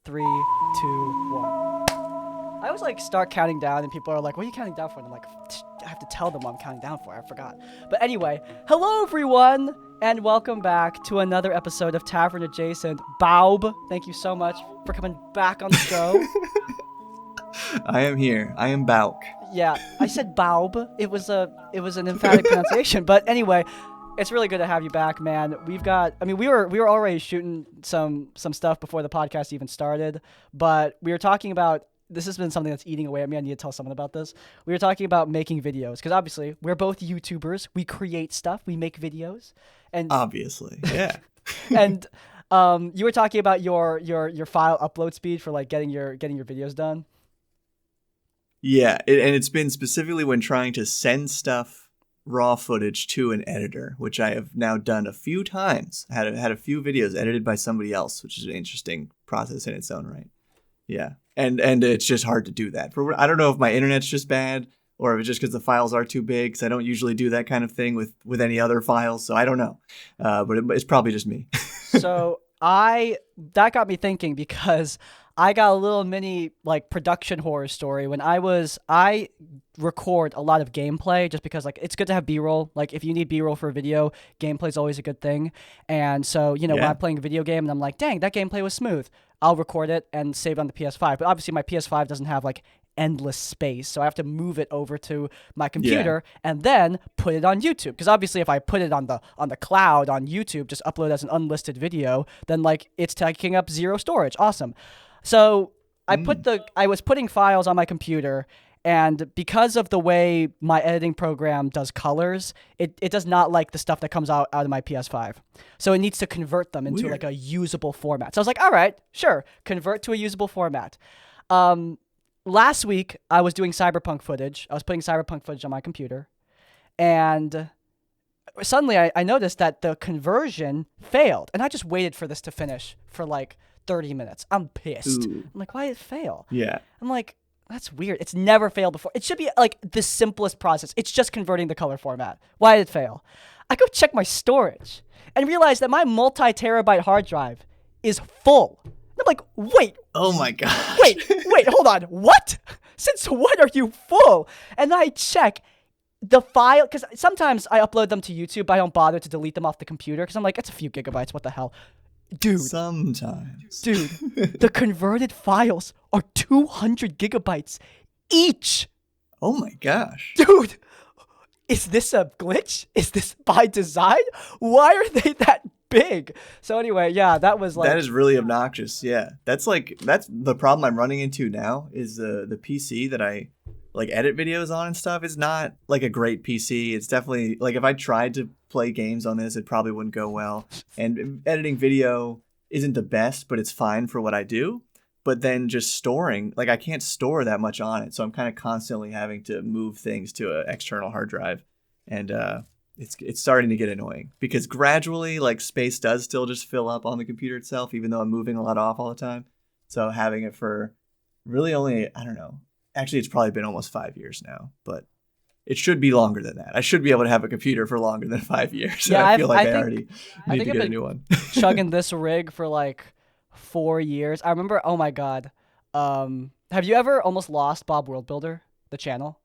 3, 2, 1. I always like start counting down and people are like, what are you counting down for? And I'm like, I have to tell them what I'm counting down for. I forgot. But anyway, hello everyone and welcome back to another episode of Tavern Adjacent. Baub, thank you so much for coming back on the show. I am here. I am Bauk. Yeah, I said Baub. It was an emphatic pronunciation. But anyway, it's really good to have you back, man. We were already shooting some stuff before the podcast even started, but we were talking about, this has been something that's eating away at me. I need to tell someone about this. We were talking about making videos because obviously we're both YouTubers. We create stuff. We make videos, and obviously, yeah. And you were talking about your file upload speed for like getting your videos done. Yeah, and it's been specifically when trying to send stuff, raw footage to an editor, which I have now done a few times. Had a few videos edited by somebody else, which is an interesting process in its own right. Yeah, and it's just hard to do that. I don't know if my internet's just bad or if it's just because the files are too big, because I don't usually do that kind of thing with any other files, so I don't know. But it's probably just me. So that got me thinking, because I got a little mini like production horror story when I record a lot of gameplay just because like it's good to have B-roll. Like if you need B-roll for a video, gameplay is always a good thing. And so, when I'm playing a video game and I'm like, dang, that gameplay was smooth, I'll record it and save it on the PS5. But obviously my PS5 doesn't have like endless space, so I have to move it over to my computer and then put it on YouTube, because obviously if I put it on the cloud on YouTube, just upload as an unlisted video, then like it's taking up zero storage. Awesome. So I was putting files on my computer, and because of the way my editing program does colors, it does not like the stuff that comes out of my PS5. So it needs to convert them into like a usable format. So I was like, all right, sure, convert to a usable format. Last week, I was doing Cyberpunk footage. I was putting Cyberpunk footage on my computer, and suddenly I noticed that the conversion failed, and I just waited for this to finish for like 30 minutes. I'm pissed. Ooh. I'm like, why did it fail? Yeah. I'm like, that's weird. It's never failed before. It should be like the simplest process. It's just converting the color format. Why did it fail? I go check my storage and realize that my multi-terabyte hard drive is full. I'm like, wait. Oh my gosh. Wait, hold on. What? Since when are you full? And I check the file, because sometimes I upload them to YouTube, but I don't bother to delete them off the computer because I'm like, it's a few gigabytes. What the hell? Dude, the converted files are 200 gigabytes each. Oh my gosh. Dude, is this a glitch? Is this by design? Why are they that big? So anyway, yeah, that was like... That is really obnoxious, yeah. That's the problem I'm running into now, is the PC that I like edit videos on and stuff is not like a great PC. It's definitely like if I tried to play games on this, it probably wouldn't go well. And editing video isn't the best, but it's fine for what I do. But then just storing, like I can't store that much on it, so I'm kind of constantly having to move things to an external hard drive, and it's starting to get annoying because gradually like space does still just fill up on the computer itself, even though I'm moving a lot off all the time. So having it for really only, I don't know. Actually, it's probably been almost 5 years now, but it should be longer than that. I should be able to have a computer for longer than 5 years. Yeah, I feel like I already need to get a new one. Chugging this rig for like 4 years. I remember, oh my God. Have you ever almost lost Bob World Builder, the channel?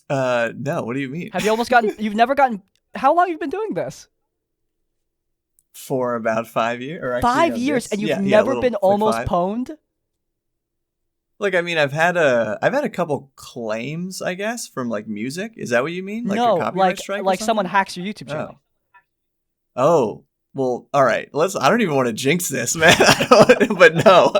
No, what do you mean? Have you almost you've never gotten, how long have you been doing this? For about 5 years. Or 5 years, and you've never been almost pwned? Like, I mean, I've had a couple claims, I guess, from like music. Is that what you mean? Like no, a copyright strike? Like someone hacks your YouTube channel. Oh, well, all right. I don't even want to jinx this, man. But no.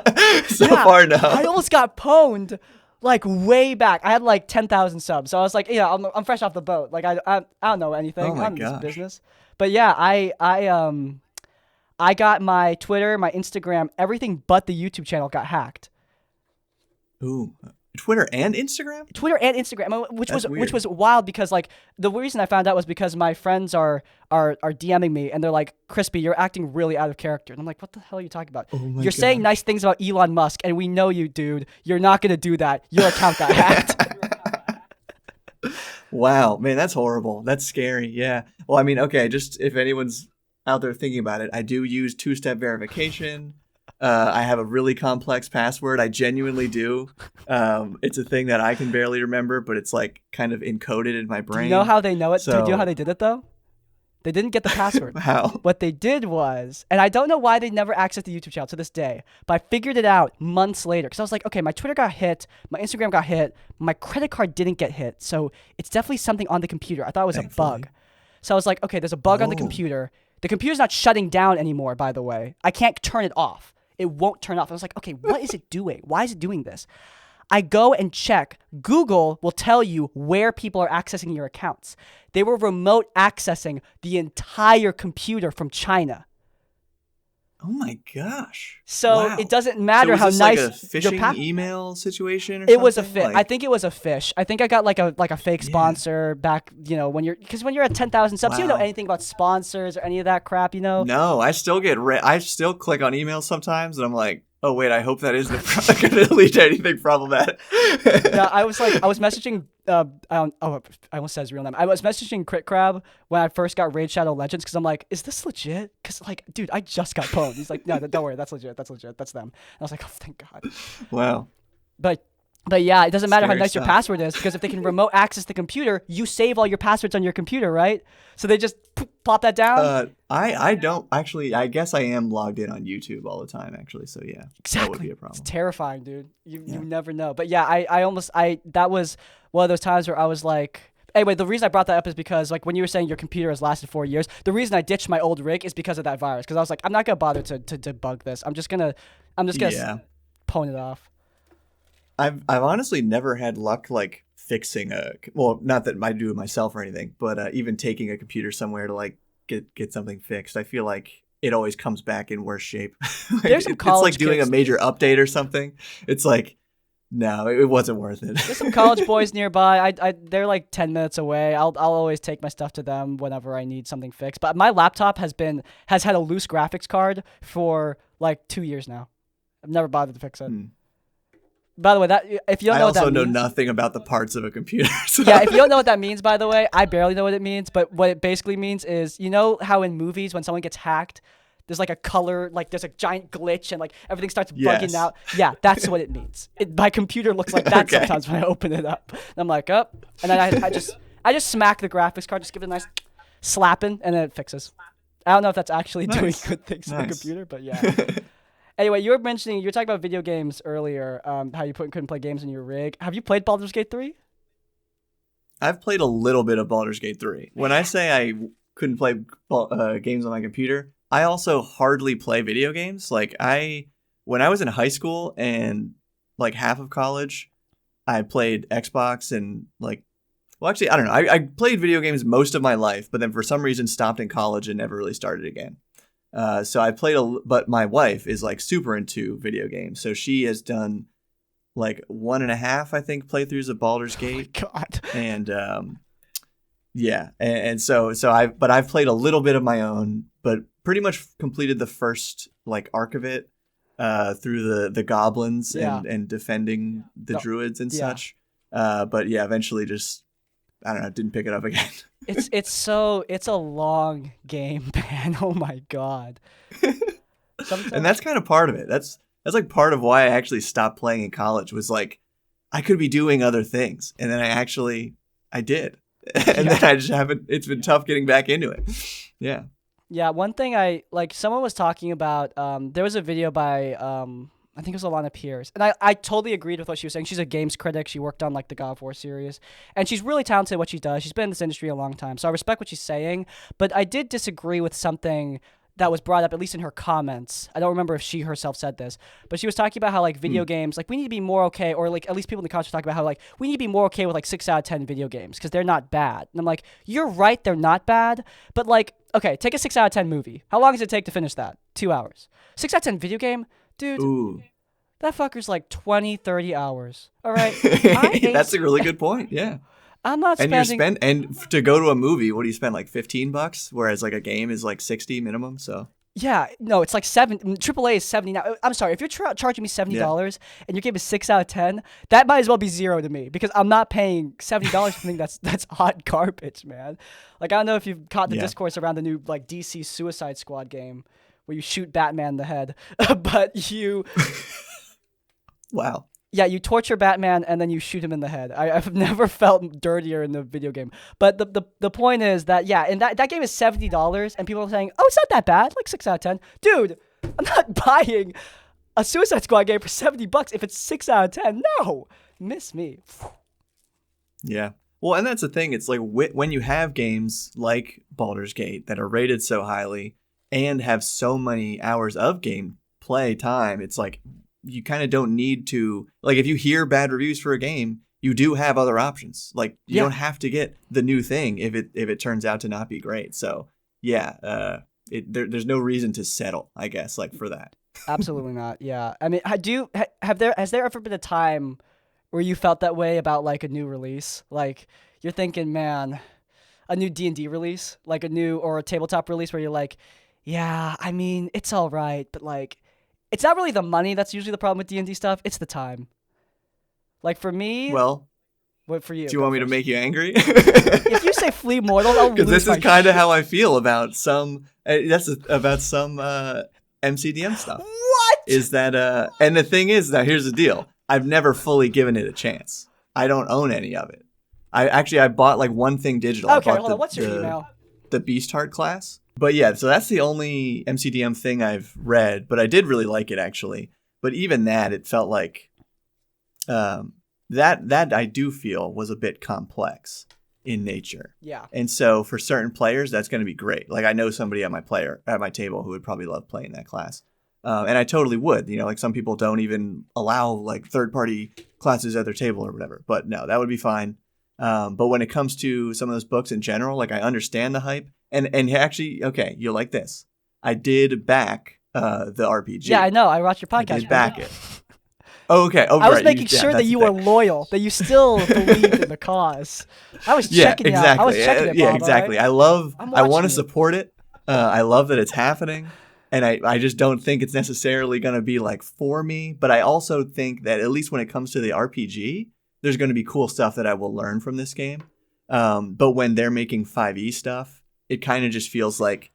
Far, no. I almost got pwned like way back. I had like 10,000 subs, so I was like, yeah, I'm fresh off the boat. Like I don't know anything. I'm in this business. But yeah, I got my Twitter, my Instagram, everything but the YouTube channel got hacked. Ooh, Twitter and Instagram? Twitter and Instagram, which was wild, because like the reason I found out was because my friends are DMing me and they're like, Crispy, you're acting really out of character. And I'm like, what the hell are you talking about? You're saying nice things about Elon Musk, and we know you, dude. You're not gonna do that. Your account got hacked. Wow, man, that's horrible. That's scary. Yeah. Well, I mean, okay, just if anyone's out there thinking about it, I do use two-step verification. I have a really complex password. I genuinely do. It's a thing that I can barely remember, but it's like kind of encoded in my Do you know brain. how they know it? Do you know how So they did it though? They didn't get the password. how? What they did was, and I don't know why they never accessed the YouTube channel to this day, but I figured it out months later because I was like, okay, my Twitter got hit, my Instagram got hit, my credit card didn't get hit, so it's definitely something on the computer. I thought it was Thankfully. a bug. So I was like, okay, there's a bug on the Oh. computer. The computer's not shutting down anymore, by the way. I can't turn it off. It won't turn off. I was like, okay, what is it doing? Why is it doing this? I go and check. Google will tell you where people are accessing your accounts. They were remote accessing the entire computer from China. Oh my gosh. So Wow. it doesn't matter so how was this nice like a your phishing email situation or It something? was a fish. Like, I think it was a fish. I think I got like a fake Yeah. sponsor back, when you're at 10,000 subs, you don't know Wow. anything about sponsors or any of that crap, No, I still I still click on emails sometimes, and I'm like, oh wait, I hope that isn't going to lead to anything problematic. Yeah, I was messaging. I almost said his real name. I was messaging Crit Crab when I first got Raid Shadow Legends because I'm like, is this legit? Because like, dude, I just got pwned. He's like, no, don't worry, that's legit. That's legit. That's them. And I was like, oh, thank God. Wow. But yeah, it doesn't matter how Scary nice your stuff. password is because if they can remote access the computer, you save all your passwords on your computer, right? So they just plop that down. I don't actually. I guess I am logged in on YouTube all the time, actually. So yeah, Exactly. that would be a It's problem. terrifying, dude. You Yeah. never know. But yeah, that was one of those times where I was like, anyway, the reason I brought that up is because like when you were saying your computer has lasted 4 years, the reason I ditched my old rig is because of that virus. Because I was like, I'm not gonna bother to debug this. I'm just gonna Yeah. pwn it off. I've honestly never had luck like fixing not that I do it myself or anything, but even taking a computer somewhere to like get something fixed. I feel like it always comes back in worse shape. Like, There's some it's college like doing kids- a major update or something. It's like, no, it wasn't worth it. There's some college boys nearby. They're like 10 minutes away. I'll always take my stuff to them whenever I need something fixed. But my laptop has had a loose graphics card for like 2 years now. I've never bothered to fix it. By the way, that if you don't I know what also that know means, nothing about the parts of a computer. So. yeah, if you don't know what that means, by the way, I barely know what it means. But what it basically means is, you know how in movies when someone gets hacked, there's like a color, like there's a giant glitch and like everything starts bugging Yes. out. Yeah, that's what it means. My computer looks like that Okay. sometimes when I open it up. And I'm like, oh, and then I just smack the graphics card, just give it a nice slapping, and then it fixes. I don't know if that's actually doing Nice. good things to the Nice. computer, but yeah. Anyway, you were talking about video games earlier, how you couldn't play games in your rig. Have you played Baldur's Gate 3? I've played a little bit of Baldur's Gate 3. When I say I couldn't play games on my computer, I also hardly play video games. Like when I was in high school and like half of college, I played Xbox and like, well, actually, I don't know. I played video games most of my life, but then for some reason stopped in college and never really started again. So I played but my wife is like super into video games. So she has done like 1.5, I think, playthroughs of Baldur's Gate. God. And yeah. And so I've played a little bit of my own, but pretty much completed the first like arc of it through the goblins Yeah. and defending the druids and yeah. such. But yeah, eventually just, I don't know, didn't pick it up again. It's a long game, man. Oh my God. And that's kind of part of it. That's like part of why I actually stopped playing in college was like, I could be doing other things. And then I did. And then I just haven't, it's been tough getting back into it. Yeah. Yeah, one thing someone was talking about, there was a video by, I think it was Alana Pierce. And I totally agreed with what she was saying. She's a games critic. She worked on like the God of War series. And she's really talented at what she does. She's been in this industry a long time. So I respect what she's saying. But I did disagree with something that was brought up, at least in her comments. I don't remember if she herself said this. But she was talking about how like video games, like we need to be more okay, or like at least people in the comments were talking about how like we need to be more okay with like 6 out of 10 video games because they're not bad. And I'm like, you're right, they're not bad. But like, okay, take a 6 out of 10 movie. How long does it take to finish that? 2 hours. 6 out of 10 video game? Dude. Ooh. That fucker's like 20, 30 hours. All right? That's a really good point. Yeah. I'm not spending... And to go to a movie, what do you spend, like $15? Whereas like a game is like 60 minimum, so... Yeah, no, it's like AAA is 70 now. I'm sorry, if you're charging me $70 and your game is 6 out of 10, that might as well be 0 to me because I'm not paying $70 for something that's hot garbage, man. Like I don't know if you've caught the discourse around the new like DC Suicide Squad game, where you shoot Batman in the head, but you Wow. yeah, you torture Batman and then you shoot him in the head. I've never felt dirtier in the video game. But the point is that, yeah, and that game is $70, and people are saying, oh, it's not that bad, like 6 out of 10. Dude, I'm not buying a Suicide Squad game for $70 if it's 6 out of 10. No, miss me. Yeah. Well, and that's the thing. It's like when you have games like Baldur's Gate that are rated so highly and have so many hours of gameplay time, it's like you kind of don't need to, like, if you hear bad reviews for a game, you do have other options. Like, you don't have to get the new thing if it turns out to not be great. So yeah, there's no reason to settle, I guess, like, for that. Absolutely not. Yeah. I mean, has there ever been a time where you felt that way about like a new release? Like, you're thinking, man, a new D&D release, like or a tabletop release, where you're like, yeah, I mean, it's all right, but like, it's not really the money that's usually the problem with D&D stuff. It's the time. Like, for me, Well, what for you? do you want me to make you angry? If you say Flea Mortal, I'll lose because this my is kind of shit. how I feel about some. That's about some MCDM stuff. What? Is that and the thing is, now here's the deal. I've never fully given it a chance. I don't own any of it. I bought like one thing digital. Okay, I bought hold on. What's your email? The Beastheart class. But yeah, so that's the only MCDM thing I've read, but I did really like it, actually. But even that, it felt like that I do feel was a bit complex in nature. Yeah. And so for certain players, that's going to be great. Like, I know somebody at my table who would probably love playing that class. And I totally would. You know, like, some people don't even allow like third-party classes at their table or whatever. But no, that would be fine. But when it comes to some of those books in general, like, I understand the hype. And actually, okay, you'll like this. I did back the RPG. Yeah, I know. I watched your podcast. I did back it. Oh, okay. Oh, I was right. making sure that you were loyal, that you still believed in the cause. I was checking it out. I was checking it, Bob, yeah, exactly. right? I want to support it. I love that it's happening. And I just don't think it's necessarily going to be like for me. But I also think that at least when it comes to the RPG, there's going to be cool stuff that I will learn from this game. But when they're making 5e stuff, it kind of just feels like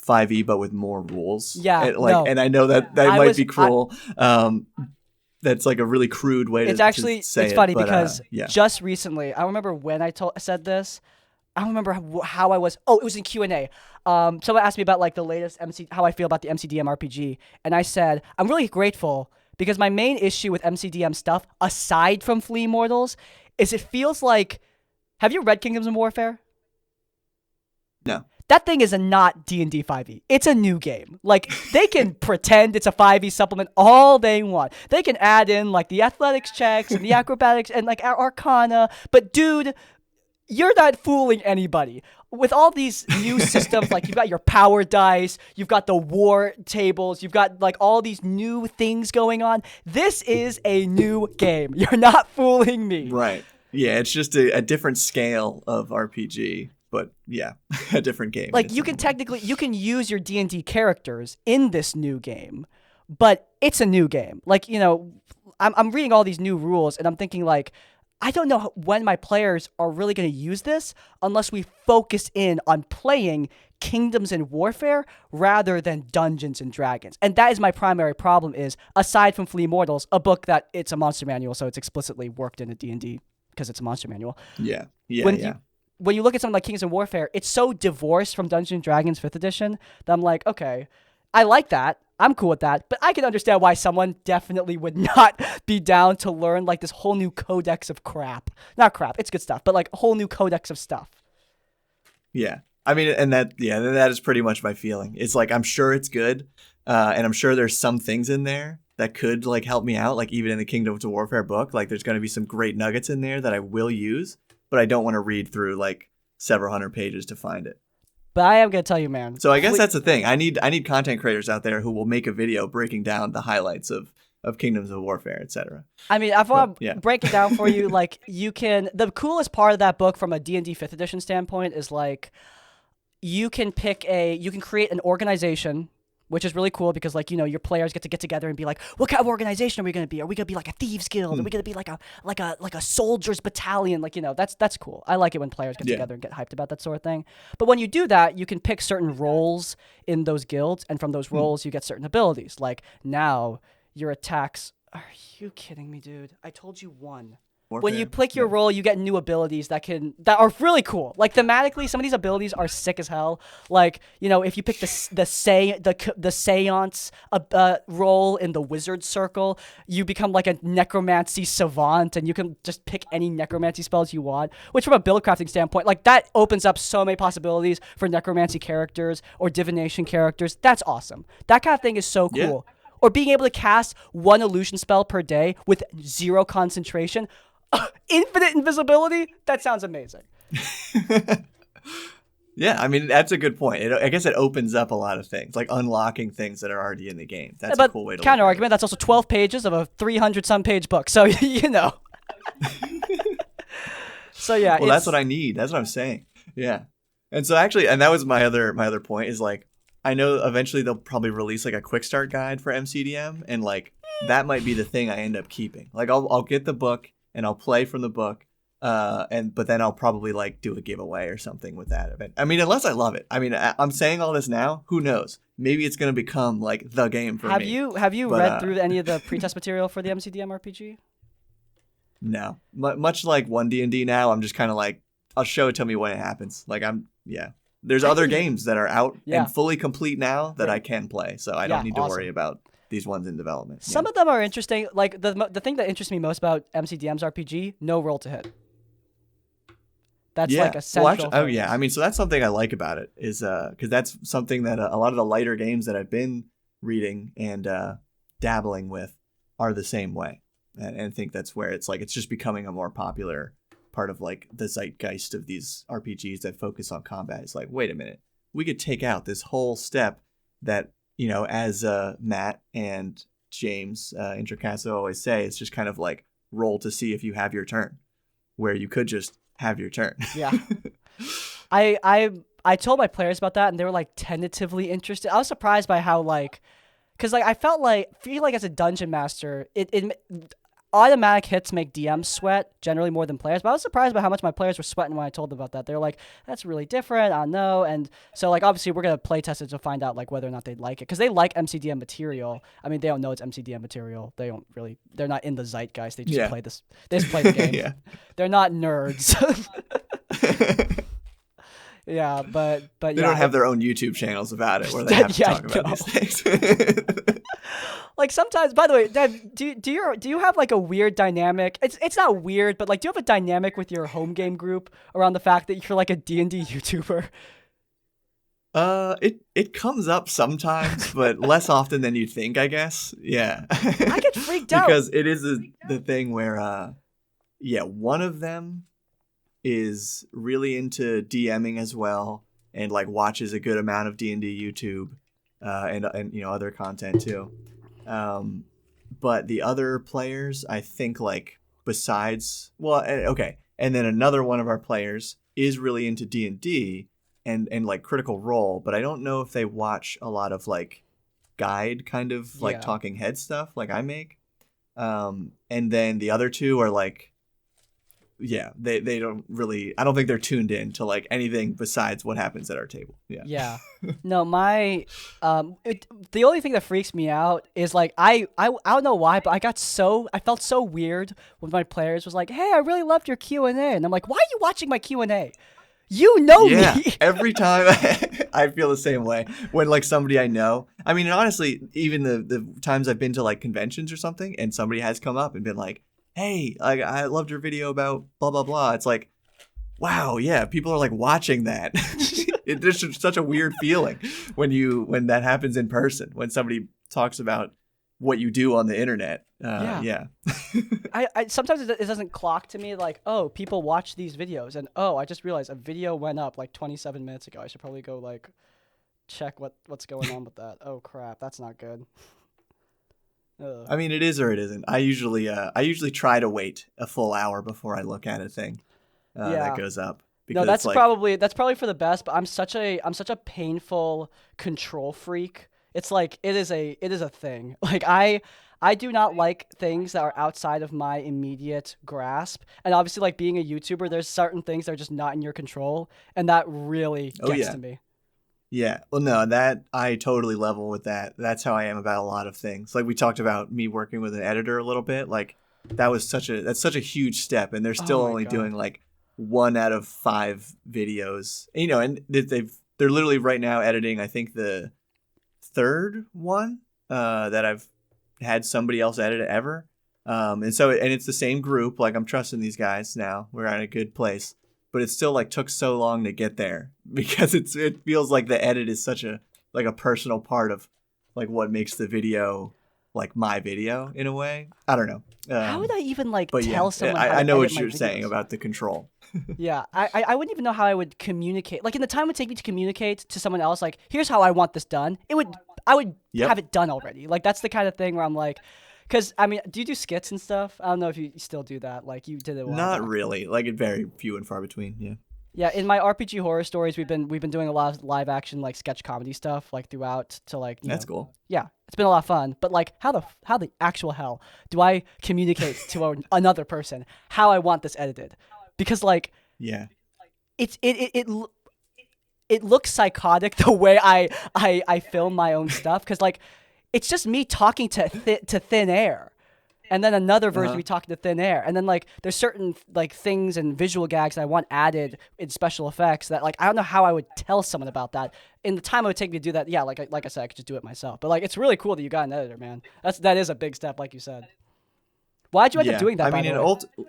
5e, but with more rules. Yeah, and I know that might be cruel. That's like a really crude way to say it. It's funny but, because yeah. just recently, I remember when I said this. I don't remember how I was. Oh, it was in Q&A. Someone asked me about like the latest how I feel about the MCDM RPG, and I said I'm really grateful because my main issue with MCDM stuff, aside from Flea Mortals, is it feels like. Have you read Kingdoms of Warfare? No. That thing is a not D&D 5e. It's a new game. Like, they can pretend it's a 5e supplement all they want. They can add in, like, the athletics checks and the acrobatics and, like, arcana. But, dude, you're not fooling anybody. With all these new systems, like, you've got your power dice, you've got the war tables, you've got, like, all these new things going on. This is a new game. You're not fooling me. Right. Yeah, it's just a different scale of RPG. But yeah, a different game. Like, you can use your D&D characters in this new game, but it's a new game. Like, you know, I'm reading all these new rules and I'm thinking like, I don't know when my players are really going to use this unless we focus in on playing Kingdoms and Warfare rather than Dungeons and Dragons. And that is my primary problem is, aside from Flea Mortals, a book that it's a monster manual, so it's explicitly worked into D&D because it's a monster manual. Yeah. When you look at something like Kings of Warfare, it's so divorced from Dungeons and Dragons 5th edition that I'm like, okay, I like that. I'm cool with that. But I can understand why someone definitely would not be down to learn like this whole new codex of crap. Not crap, it's good stuff, but like a whole new codex of stuff. Yeah. I mean, and that is pretty much my feeling. It's like, I'm sure it's good. And I'm sure there's some things in there that could like help me out. Like, even in the Kingdoms of Warfare book, like, there's going to be some great nuggets in there that I will use. But I don't want to read through like several hundred pages to find it. But I am going to tell you, man. So I guess that's the thing. I need content creators out there who will make a video breaking down the highlights of Kingdoms of Warfare, etc. I mean, if I want to break it down for you, like, you can. The coolest part of that book from a D&D 5th edition standpoint is like, you can create an organization which is really cool because like your players get together and be like, what kind of organization are we going to be? Are we going to be like a thieves guild? Are we going to be like a soldiers battalion? Like that's cool. I like it when players get together and get hyped about that sort of thing. But when you do that, you can pick certain roles in those guilds, and from those roles you get certain abilities. Like now your attacks. Are you kidding me, dude? I told you one. Warfare. When you pick your role, you get new abilities that are really cool. Like thematically, some of these abilities are sick as hell. Like if you pick the seance role in the wizard circle, you become like a necromancy savant, and you can just pick any necromancy spells you want. Which, from a build crafting standpoint, like that opens up so many possibilities for necromancy characters or divination characters. That's awesome. That kind of thing is so cool. Yeah. Or being able to cast one illusion spell per day with 0 concentration. Infinite invisibility? That sounds amazing. Yeah, I mean, that's a good point. I guess it opens up a lot of things, like unlocking things that are already in the game. That's a cool way to counter argument, that's also 12 pages of a 300-some page book. So, So, yeah. Well, that's what I need. That's what I'm saying. Yeah. And so actually, and that was my other point is like, I know eventually they'll probably release like a quick start guide for MCDM, and like that might be the thing I end up keeping. Like I'll get the book and I'll play from the book, but then I'll probably like do a giveaway or something with that event. I mean, unless I love it. I mean, I'm saying all this now. Who knows? Maybe it's gonna become like the game for me. Have you read through any of the pretest material for the MCDM RPG? No, much like 1D&D now. I'm just kind of like, I'll show it to me when it happens. Like There's other games that are out and fully complete now that I can play, so I don't need to worry about these ones in development. Some of them are interesting. Like the thing that interests me most about MCDM's RPG, no roll to hit. That's like a central. Well, I mean, so that's something I like about it is because that's something that a lot of the lighter games that I've been reading and dabbling with are the same way, and I think that's where it's like it's just becoming a more popular part of like the zeitgeist of these RPGs that focus on combat. It's like, wait a minute, we could take out this whole step that, as Matt and James Introcaso always say, it's just kind of like roll to see if you have your turn, where you could just have your turn. Yeah. I told my players about that, and they were like tentatively interested. I was surprised by how because I feel like as a dungeon master, it automatic hits make DMs sweat generally more than players, but I was surprised by how much my players were sweating when I told them about that. They were like, that's really different, I don't know. And so obviously we're going to play test it to find out whether or not they'd like it, because they like MCDM material. I mean, they don't know it's MCDM material. They're not in the zeitgeist. They just play this. They just play the game. Yeah. They're not nerds. Yeah, but they don't have their own YouTube channels about it where they have to talk about these things. Sometimes, by the way, Dad, do you have a weird dynamic? It's not weird, but do you have a dynamic with your home game group around the fact that you're a D&D YouTuber? It comes up sometimes, but less often than you'd think, I guess. Yeah. I get freaked out because it is the thing where one of them is really into DMing as well, and watches a good amount of D&D YouTube and other content too. But the other players, I think besides, and then another one of our players is really into D&D and Critical Role, but I don't know if they watch a lot of guide kind of talking head stuff like I make. And then the other two are they don't really, I don't think they're tuned in to anything besides what happens at our table. Yeah. No, the only thing that freaks me out is I don't know why, but I felt so weird when my players was like, hey, I really loved your Q&A. And I'm like, why are you watching my Q&A? You know me. Every time I feel the same way when somebody I know. I mean, and honestly, even the times I've been to conventions or something and somebody has come up and been like, hey, I loved your video about blah, blah, blah. It's like, wow, yeah, people are watching that. It's just such a weird feeling when that happens in person, when somebody talks about what you do on the internet. Yeah. I sometimes it doesn't clock to me oh, people watch these videos, and oh, I just realized a video went up 27 minutes ago. I should probably go check what's going on with that. Oh crap, that's not good. I mean, it is or it isn't. I usually try to wait a full hour before I look at a thing that goes up. No, that's probably for the best. But I'm such a painful control freak It's like it is a thing. Like I do not like things that are outside of my immediate grasp. And obviously like being a YouTuber, there's certain things that are just not in your control, and that really Oh gets yeah. to me. Yeah. Well, no, that I totally level with that. That's how I am about a lot of things. Like we talked about me working with an editor a little bit. Like that's such a huge step, and they're Oh still my only doing god. like 1 out of 5 videos. And they're literally right now editing. I think the third one that I've had somebody else edit ever. And it's the same group. Like I'm trusting these guys now. We're at a good place, but it still like took so long to get there because it feels like the edit is such a like a personal part of like what makes the video like my video in a way. I don't know. How would I even like But yeah, tell someone how I to know edit what my you're saying videos? about the control. Yeah, I wouldn't even know how I would communicate. Like in the time it would take me to communicate to someone else, like here's how I want this done. I would have Yep. it done already. Like that's the kind of thing where I'm like, because I mean, do you do skits and stuff? I don't know if you still do that. Like you did it a while Not back. really. Like it very few and far between. Yeah. Yeah, in my RPG horror stories, we've been doing a lot of live action like sketch comedy stuff like throughout to like That's cool. yeah, it's been a lot of fun. But like how the actual hell do I communicate to another person how I want this edited? Because like Yeah. it's it looks psychotic the way I film my own stuff because like it's just me talking to thin air, and then another version of Uh-huh. me talking to thin air, and then like there's certain like things and visual gags that I want added in special effects that like I don't know how I would tell someone about that in the time it would take me to do that. Yeah, like I said, I could just do it myself. But like it's really cool that you got an editor, man. That is a big step, like you said. Why'd you end up Yeah. doing that, I by mean, the way?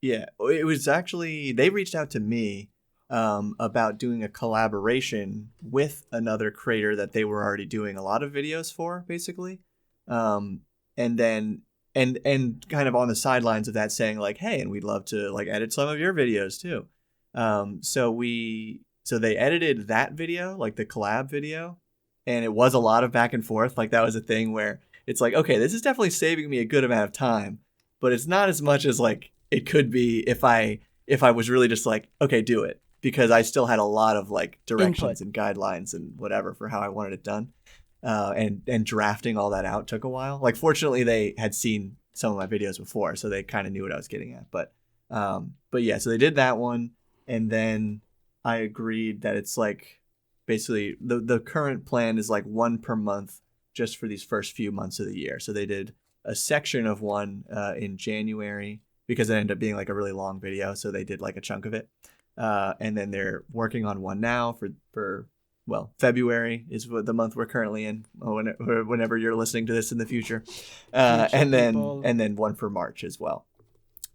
yeah, it was actually they reached out to me about doing a collaboration with another creator that they were already doing a lot of videos for, basically, um, and then and kind of on the sidelines of that, saying like, hey, and we'd love to like edit some of your videos too. So they edited that video, like the collab video, and it was a lot of back and forth. Like that was a thing where it's like, okay, this is definitely saving me a good amount of time, but it's not as much as like it could be if I was really just like, okay, do it, because I still had a lot of like Input. directions and guidelines and whatever for how I wanted it done. And drafting all that out took a while. Like fortunately they had seen some of my videos before, so they kind of knew what I was getting at. But yeah, so they did that one, and then I agreed that it's like basically the current plan is like one per month just for these first few months of the year. So they did a section of one in January because it ended up being like a really long video. So they did like a chunk of it. And then they're working on one now for well, February is what the month we're currently in, whenever you're listening to this in the future. Future And people. then one for March as well.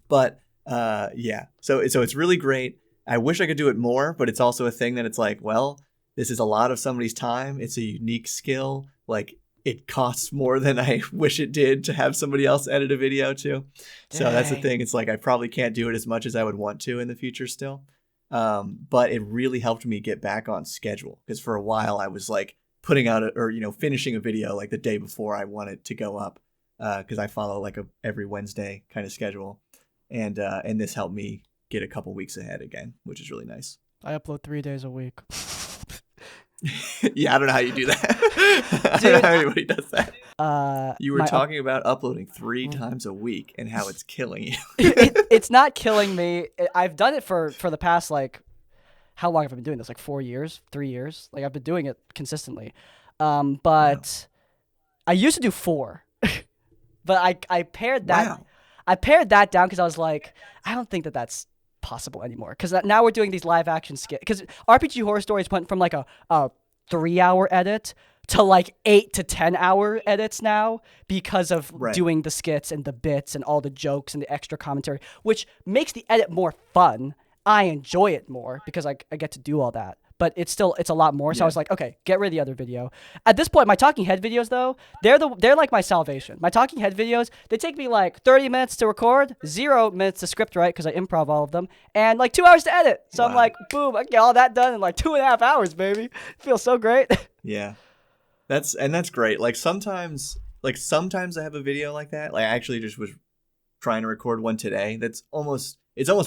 But yeah, so it's really great. I wish I could do it more, but it's also a thing that it's like, well, this is a lot of somebody's time. It's a unique skill. Like it costs more than I wish it did to have somebody else edit a video too. So that's the Dang. thing. It's like I probably can't do it as much as I would want to in the future still. But it really helped me get back on schedule because for a while I was like putting out or finishing a video like the day before I want it to go up because I follow like a every Wednesday kind of schedule, and this helped me get a couple weeks ahead again, which is really nice. I upload 3 days a week. Yeah, I don't know how you do that. I don't know Dude, how anybody does that. You were my talking about uploading 3 times a week and how it's killing you. it's not killing me. I've done it for the past like how long have I been doing this? Like 4 years, 3 years. Like I've been doing it consistently. Wow. But I used to do four, but I pared that Wow. I pared that down because I was like, I don't think that that's possible anymore. Because now we're doing these live action skits. Because RPG horror stories went from like a 3 hour edit to like 8 to 10 hour edits now because of Right. doing the skits and the bits and all the jokes and the extra commentary, which makes the edit more fun. I enjoy it more because I get to do all that. But it's a lot more. So I Yeah. was like, okay, get rid of the other video. At this point, my talking head videos though, they're like my salvation. My talking head videos, they take me like 30 minutes to record, 0 minutes to script write because I improv all of them, and like 2 hours to edit. So I'm Wow. like, boom, I can get all that done in like 2.5 hours, baby. It feels so great. Yeah. That's great. Sometimes I have a video like that. Like I actually just was trying to record one today. It's almost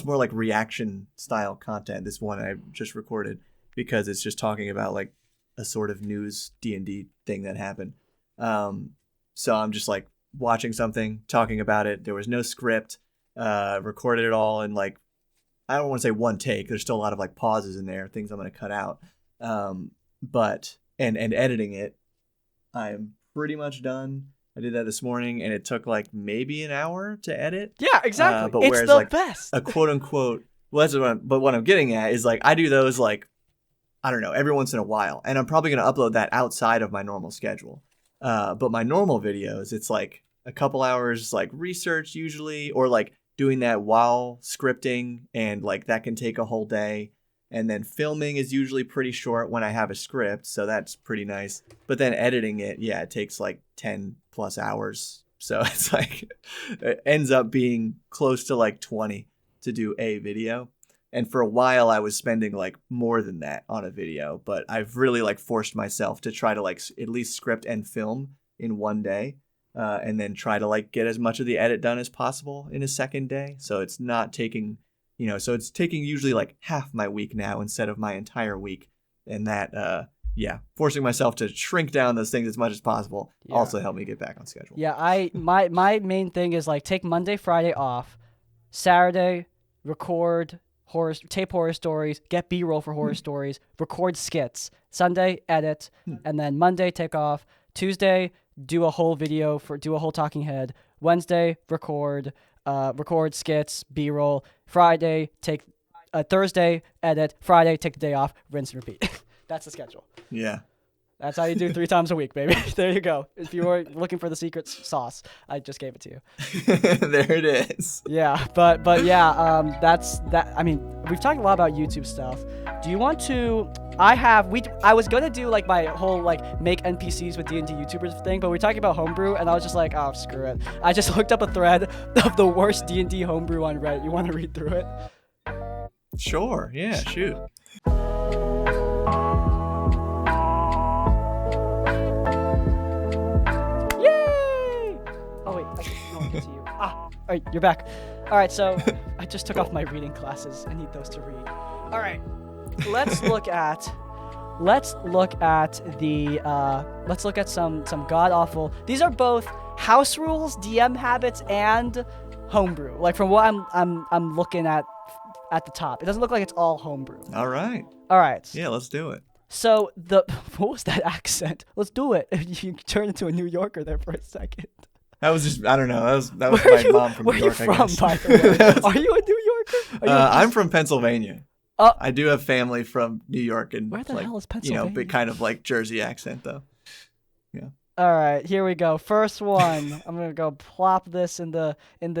more like reaction style content. This one I just recorded because it's just talking about like a sort of news D&D thing that happened. So I'm just like watching something, talking about it. There was no script, recorded it all in like, I don't want to say one take. There's still a lot of like pauses in there, things I'm going to cut out. But editing it, I'm pretty much done. I did that this morning, and it took like maybe an hour to edit. Yeah, exactly. But it's whereas the like best. a quote unquote, well, but what I'm getting at is like I do those like, I don't know, every once in a while, and I'm probably going to upload that outside of my normal schedule. But my normal videos, it's like a couple hours like research usually, or like doing that while scripting, and like that can take a whole day. And then filming is usually pretty short when I have a script, so that's pretty nice. But then editing it, yeah, it takes like 10 plus hours. So it's like, it ends up being close to like 20 to do a video. And for a while I was spending like more than that on a video, but I've really like forced myself to try to like at least script and film in one day. And then try to like get as much of the edit done as possible in a second day. So it's not taking, so it's taking usually like half my week now instead of my entire week. And that, forcing myself to shrink down those things as much as possible also helped me get back on schedule. Yeah, my main thing is like take Monday, Friday off, Saturday, record tape horror stories, get B-roll for horror stories, record skits, Sunday, edit, and then Monday, take off, Tuesday, do a whole talking head, Wednesday, record skits, B-roll, Friday, Thursday, edit, Friday, take the day off, rinse and repeat. That's the schedule. Yeah. That's how you do 3 times a week, baby. There you go. If you were looking for the secret sauce, I just gave it to you. There it is. Yeah, but yeah, that's that. I mean, we've talked a lot about YouTube stuff. Do you want to? I was gonna do like my whole like make NPCs with D&D YouTubers thing, but we're talking about homebrew, and I was just like, oh, screw it. I just looked up a thread of the worst D&D homebrew on Reddit. You want to read through it? Sure. Yeah. Shoot. To you. All right, you're back. All right, so I just took off my reading glasses. I need those to read. All right, let's look at some god awful. These are both house rules, DM habits, and homebrew. Like from what I'm looking at the top, it doesn't look like it's all homebrew. All right. Yeah, let's do it. So what was that accent? Let's do it. You turned into a New Yorker there for a second. That was just, I don't know. That was my mom from New York, I guess. Where are you from, by the way? Are you a New Yorker? I'm from Pennsylvania. I do have family from New York. And where the hell is Pennsylvania? But kind of like Jersey accent, though. Yeah. All right, here we go. First one. I'm going to go plop this in the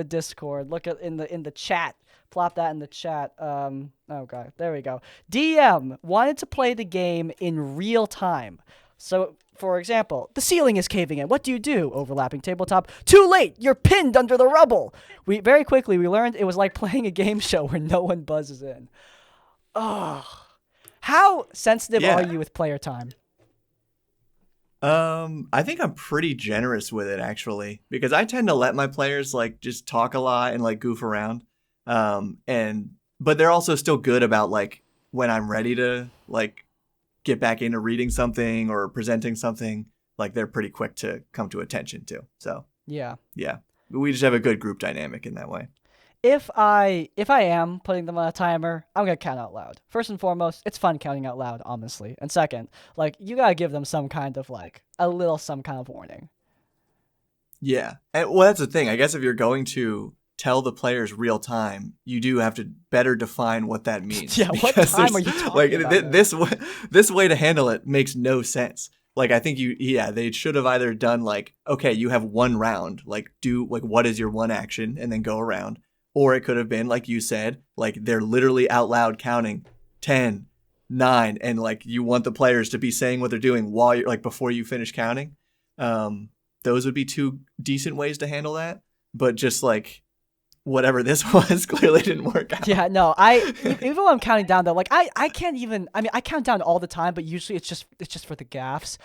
Discord. Look at in the chat. Plop that in the chat. Oh, God. There we go. DM wanted to play the game in real time. So, for example, the ceiling is caving in. What do you do? Overlapping tabletop. Too late! You're pinned under the rubble! Very quickly, we learned it was like playing a game show where no one buzzes in. Oh. How sensitive are you with player time? I think I'm pretty generous with it, actually. Because I tend to let my players, like, just talk a lot and, like, goof around. But they're also still good about, like, when I'm ready to, like, get back into reading something or presenting something, like they're pretty quick to come to attention to. So yeah, we just have a good group dynamic in that way. If I am putting them on a timer, I'm gonna count out loud. First and foremost, it's fun counting out loud, honestly. And second, like you gotta give them some kind of some kind of warning. Yeah, and well, that's the thing. I guess if you're going to tell the players real time, you do have to better define what that means. Yeah, what time are you talking about? This way to handle it makes no sense. Like I think they should have either done like, okay, you have one round, like do like what is your one action and then go around, or it could have been like you said, like they're literally out loud counting 10, 9, and like you want the players to be saying what they're doing while you're like before you finish counting. Those would be 2 decent ways to handle that, but just like whatever this was clearly didn't work out. Yeah, no, even when I'm counting down though, like I can't even, I mean, I count down all the time, but usually it's just for the gaffes.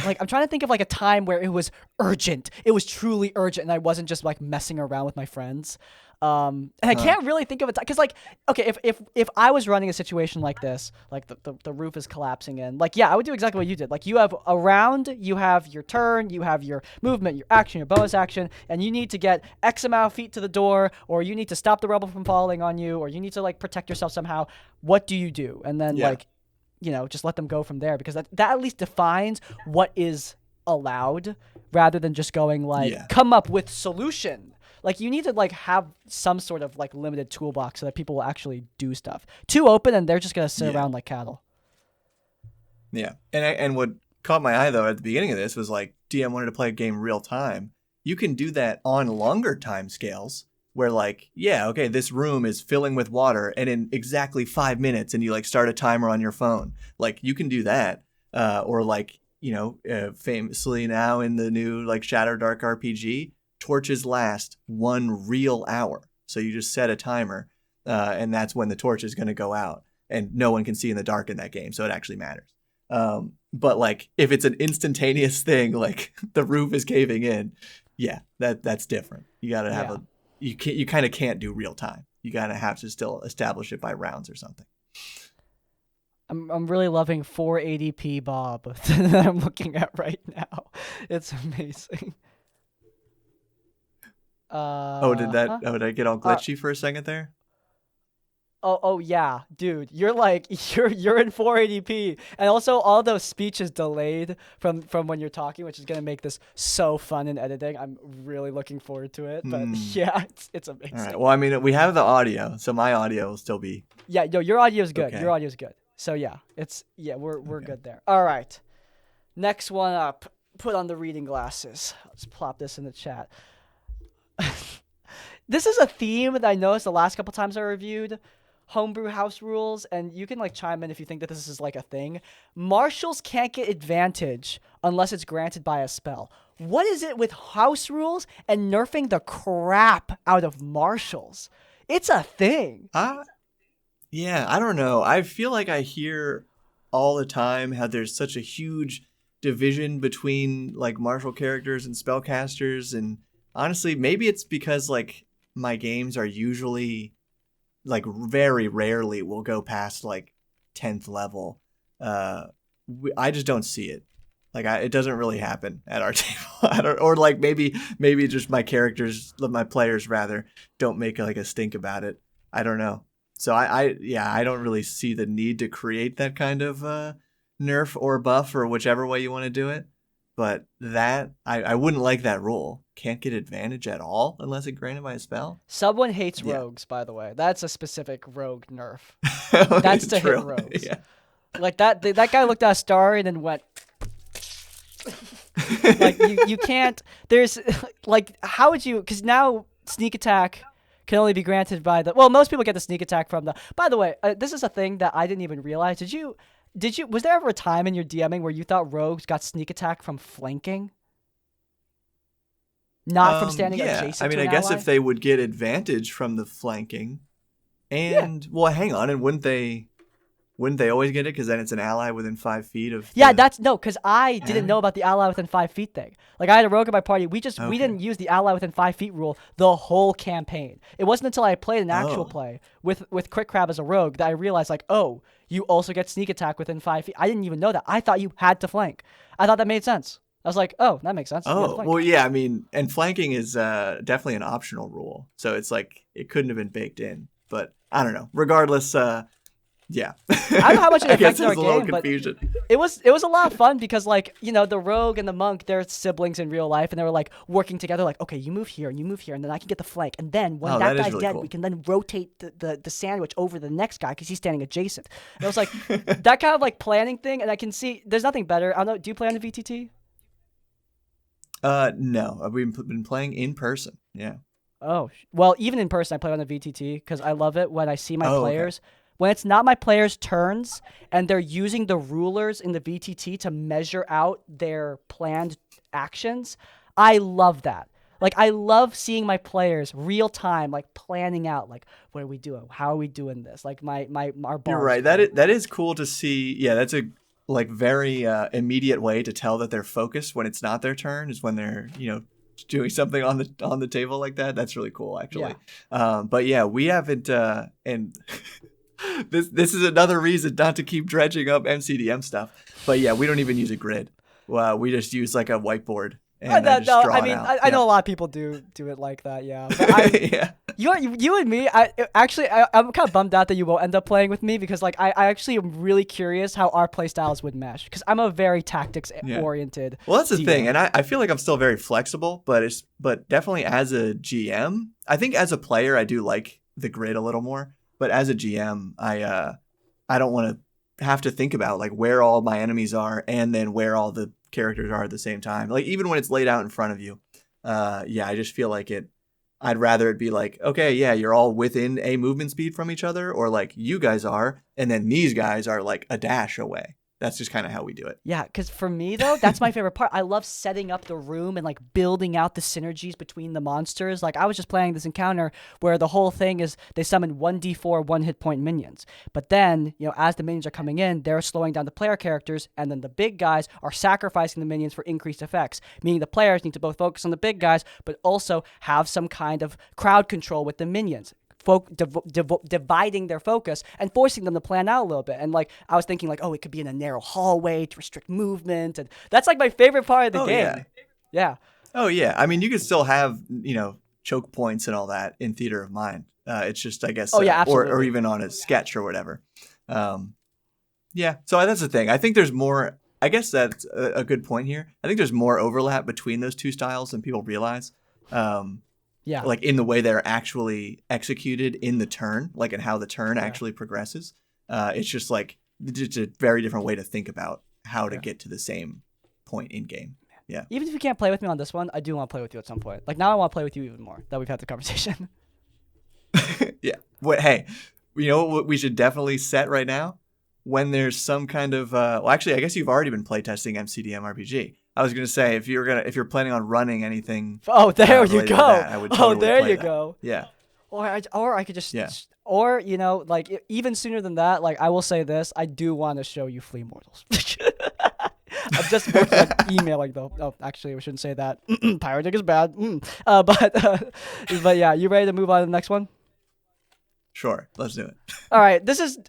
Like, I'm trying to think of like a time where it was urgent. It was truly urgent, and I wasn't just like messing around with my friends. And I can't really think of a time because, like, okay, if I was running a situation like this, like the roof is collapsing in, like, yeah, I would do exactly what you did. Like, you have a round, you have your turn, you have your movement, your action, your bonus action, and you need to get X amount of feet to the door, or you need to stop the rubble from falling on you, or you need to like protect yourself somehow. What do you do? And then Yeah. like, just let them go from there, because that at least defines what is allowed, rather than just going like, Yeah. come up with solution. Like, you need to like have some sort of like limited toolbox so that people will actually do stuff. Too open and they're just gonna sit Yeah. around like cattle. Yeah. And what caught my eye though at the beginning of this was like DM wanted to play a game real time. You can do that on longer time scales where like, yeah, okay, this room is filling with water and in exactly 5 minutes, and you like start a timer on your phone. Like, you can do that. Or like, famously now in the new like Shadow Dark RPG, torches last 1 real hour. So you just set a timer, and that's when the torch is going to go out, and no one can see in the dark in that game. So it actually matters. But like, if it's an instantaneous thing, like the roof is caving in, yeah, that's different. You got to have you kind of can't do real time. You got to have to still establish it by rounds or something. I'm really loving 480p Bob that I'm looking at right now. It's amazing. Did I get all glitchy for a second there? Oh yeah, dude, you're like you're in 480p, and also all those speeches delayed from when you're talking, which is gonna make this so fun in editing. I'm really looking forward to it. But yeah, it's amazing. All right. Well, I mean, we have the audio, so my audio will still be. Yeah, your audio's good. Okay. Your audio's good. So yeah, we're good there. All right, next one up. Put on the reading glasses. Let's plop this in the chat. This is a theme that I noticed the last couple times I reviewed homebrew house rules, and you can like chime in if you think that this is like a thing. Marshals can't get advantage unless it's granted by a spell. What is it with house rules and nerfing the crap out of marshals? It's a thing. Yeah, I don't know. I feel like I hear all the time how there's such a huge division between like martial characters and spellcasters, and honestly, maybe it's because like my games are usually like very rarely will go past like 10th level. I just don't see it. Like, it doesn't really happen at our table. Or like maybe just my players rather don't make like a stink about it. I don't know. So I don't really see the need to create that kind of nerf or buff or whichever way you want to do it. But that I wouldn't like that rule. Can't get advantage at all unless it granted by a spell. Someone hates rogues, by the way. That's a specific rogue nerf. Oh, That's to true. hit rogues. Yeah. Like that guy looked at a star and then went. Like you can't. There's like, how would you? Because now sneak attack can only be granted by the. Well, most people get the sneak attack from the. By the way, this is a thing that I didn't even realize. Did you? Was there ever a time in your DMing where you thought rogues got sneak attack from flanking? Not from standing adjacent I mean, to an I guess ally? if they would get advantage from the flanking, and well, hang on, and wouldn't they always get it? Because then it's an ally within 5 feet of. Yeah, because I didn't know about the ally within 5 feet thing. Like, I had a rogue in my party. We didn't use the ally within 5 feet rule the whole campaign. It wasn't until I played an actual play with Quick Crab as a rogue that I realized, like, oh, you also get sneak attack within 5 feet. I didn't even know that. I thought you had to flank. I thought that made sense. I was like, oh, that makes sense. Oh, well, yeah. I mean, and flanking is definitely an optional rule, so it's like it couldn't have been baked in. But I don't know. Regardless, yeah. I don't know how much it I guess affected our there's a little game, but confusion. it was a lot of fun because, like, the rogue and the monk, they're siblings in real life, and they were like working together. Like, okay, you move here and you move here, and then I can get the flank, and then when that guy's really dead, cool. we can then rotate the sandwich over the next guy because he's standing adjacent. And I was like, that kind of like planning thing, and I can see there's nothing better. I don't know. Do you play on the VTT? No, I've been playing in person. Yeah. Oh, well, even in person, I play on the VTT because I love it when I see my Oh, okay. players. When it's not my players' turns and they're using the rulers in the VTT to measure out their planned actions, I love that. Like, I love seeing my players real time, like planning out, like, what are we doing? How are we doing this? Like our bars. You're right. That is cool to see. Yeah, that's like very immediate way to tell that they're focused when it's not their turn is when they're doing something on the table like that. That's really cool, actually. But yeah, we haven't and this is another reason not to keep dredging up MCDM stuff. But yeah, we don't even use a grid. We just use like a whiteboard and just draw it out. I know a lot of people do it like that. Yeah, but yeah. You and me. I'm kind of bummed out that you won't end up playing with me because like I actually am really curious how our play styles would mesh because I'm a very tactics oriented. Well, that's the thing, and I feel like I'm still very flexible, but definitely as a GM, I think as a player I do like the grid a little more, but as a GM, I don't want to have to think about like where all my enemies are and then where all the characters are at the same time. Like even when it's laid out in front of you, I just feel like I'd rather it be like, okay, yeah, you're all within a movement speed from each other, or like you guys are, and then these guys are like a dash away. That's just kind of how we do it. Yeah, because for me, though, that's my favorite part. I love setting up the room and, like, building out the synergies between the monsters. Like, I was just playing this encounter where the whole thing is they summon 1d4 one-hit point minions. But then, as the minions are coming in, they're slowing down the player characters, and then the big guys are sacrificing the minions for increased effects, meaning the players need to both focus on the big guys, but also have some kind of crowd control with the minions. Dividing their focus and forcing them to plan out a little bit. And like I was thinking like, oh, it could be in a narrow hallway to restrict movement, and that's like my favorite part of the game. Yeah. Oh yeah. I mean, you could still have choke points and all that in Theater of Mind. It's just I guess or even on a sketch or whatever. Yeah. So that's the thing. I think there's more. I guess that's a good point here. I think there's more overlap between those two styles than people realize. Yeah. Like in the way they're actually executed in the turn, like in how the turn actually progresses. It's just like just a very different way to think about how to get to the same point in game. Yeah. Even if you can't play with me on this one, I do want to play with you at some point. Like now I want to play with you even more that we've had the conversation. Yeah. Hey, you know what we should definitely set right now? When there's some kind of well, actually, I guess you've already been playtesting MCDM RPG. I was gonna say if you're planning on running anything. Oh, there you go. That, I would totally there you that. go. Yeah. Or I could just or like even sooner than that. Like I will say this, I do want to show you Flea Mortals. I'm just working on emailing though. Oh, actually, we shouldn't say that. Pirating is bad. But yeah, you ready to move on to the next one? Sure, let's do it. All right, this is.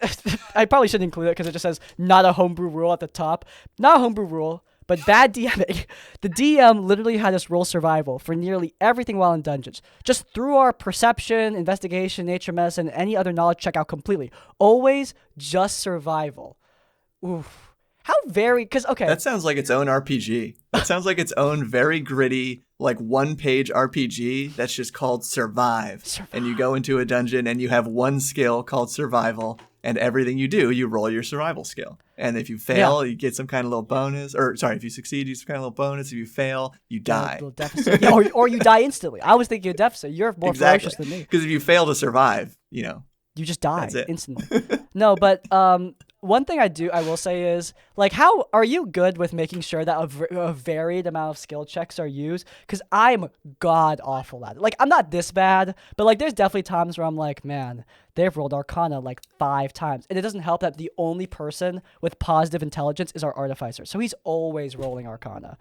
I probably shouldn't include it because it just says not a homebrew rule at the top. Not a homebrew rule. But bad DMing. The DM literally had us roll survival for nearly everything while in dungeons. Just threw our perception, investigation, nature medicine, and any other knowledge check out completely. Always just survival. Oof. How very... Because, okay. That sounds like its own RPG. That sounds like its own very gritty, like one-page RPG that's just called Survive. And you go into a dungeon and you have one skill called Survival. And everything you do, you roll your survival skill. And if you fail, you get some kind of little bonus. Or, sorry, if you succeed, you get some kind of little bonus. If you fail, you die. Little deficit. or you die instantly. I was thinking a deficit. You're more ferocious than me. Because if you fail to survive, you just die that's it. Instantly. No, but one thing I will say is, like, how are you good with making sure that a varied amount of skill checks are used? Because I'm god awful at it. Like, I'm not this bad, but like, there's definitely times where I'm like, man, they've rolled Arcana like 5 times, and it doesn't help that the only person with positive intelligence is our Artificer, so he's always rolling Arcana.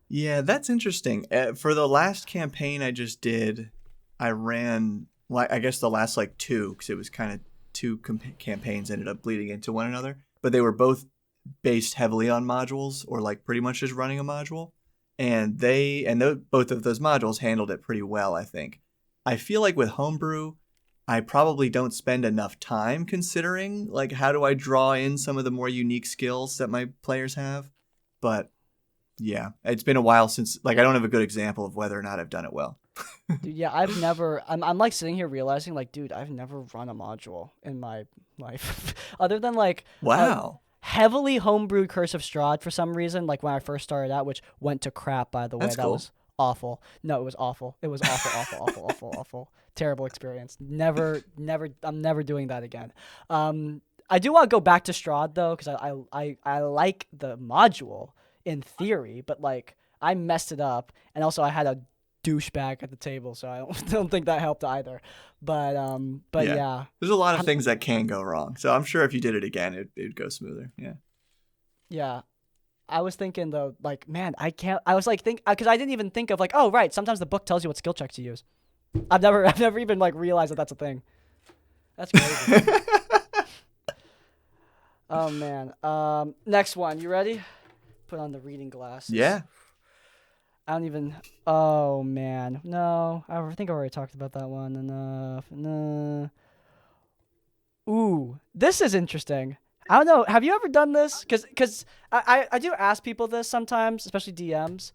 Yeah, that's interesting. For the last campaign I just did, I ran, I guess the last like 2, because it was kind of 2 campaigns ended up bleeding into one another, but they were both based heavily on modules, or like pretty much just running a module, and both of those modules handled it pretty well. I think. I feel like with homebrew, I probably don't spend enough time considering like how do I draw in some of the more unique skills that my players have, but yeah, it's been a while since like I don't have a good example of whether or not I've done it well. Dude, yeah, I've never. I'm like sitting here realizing, like, dude, I've never run a module in my life, other than like heavily homebrewed Curse of Strahd for some reason. Like when I first started out, which went to crap, by the way. That's cool. Was awful. No, it was awful. It was awful. Terrible experience. Never. I'm never doing that again. I do want to go back to Strahd though, because I like the module in theory, but like I messed it up, and also I had a douchebag at the table, so I don't think that helped either. But yeah. There's a lot of things that can go wrong. So I'm sure if you did it again, it'd go smoother. Yeah. Yeah. I was thinking though, like, man, I can't. I was like, because I didn't even think of like, oh, right. Sometimes the book tells you what skill check to use. I've never even like realized that that's a thing. That's crazy. Oh man. Next one. You ready? Put on the reading glasses. Yeah. I don't even. Oh man. No. I think I already talked about that one enough. No. Ooh, this is interesting. I don't know. Have you ever done this? Because I do ask people this sometimes, especially DMs.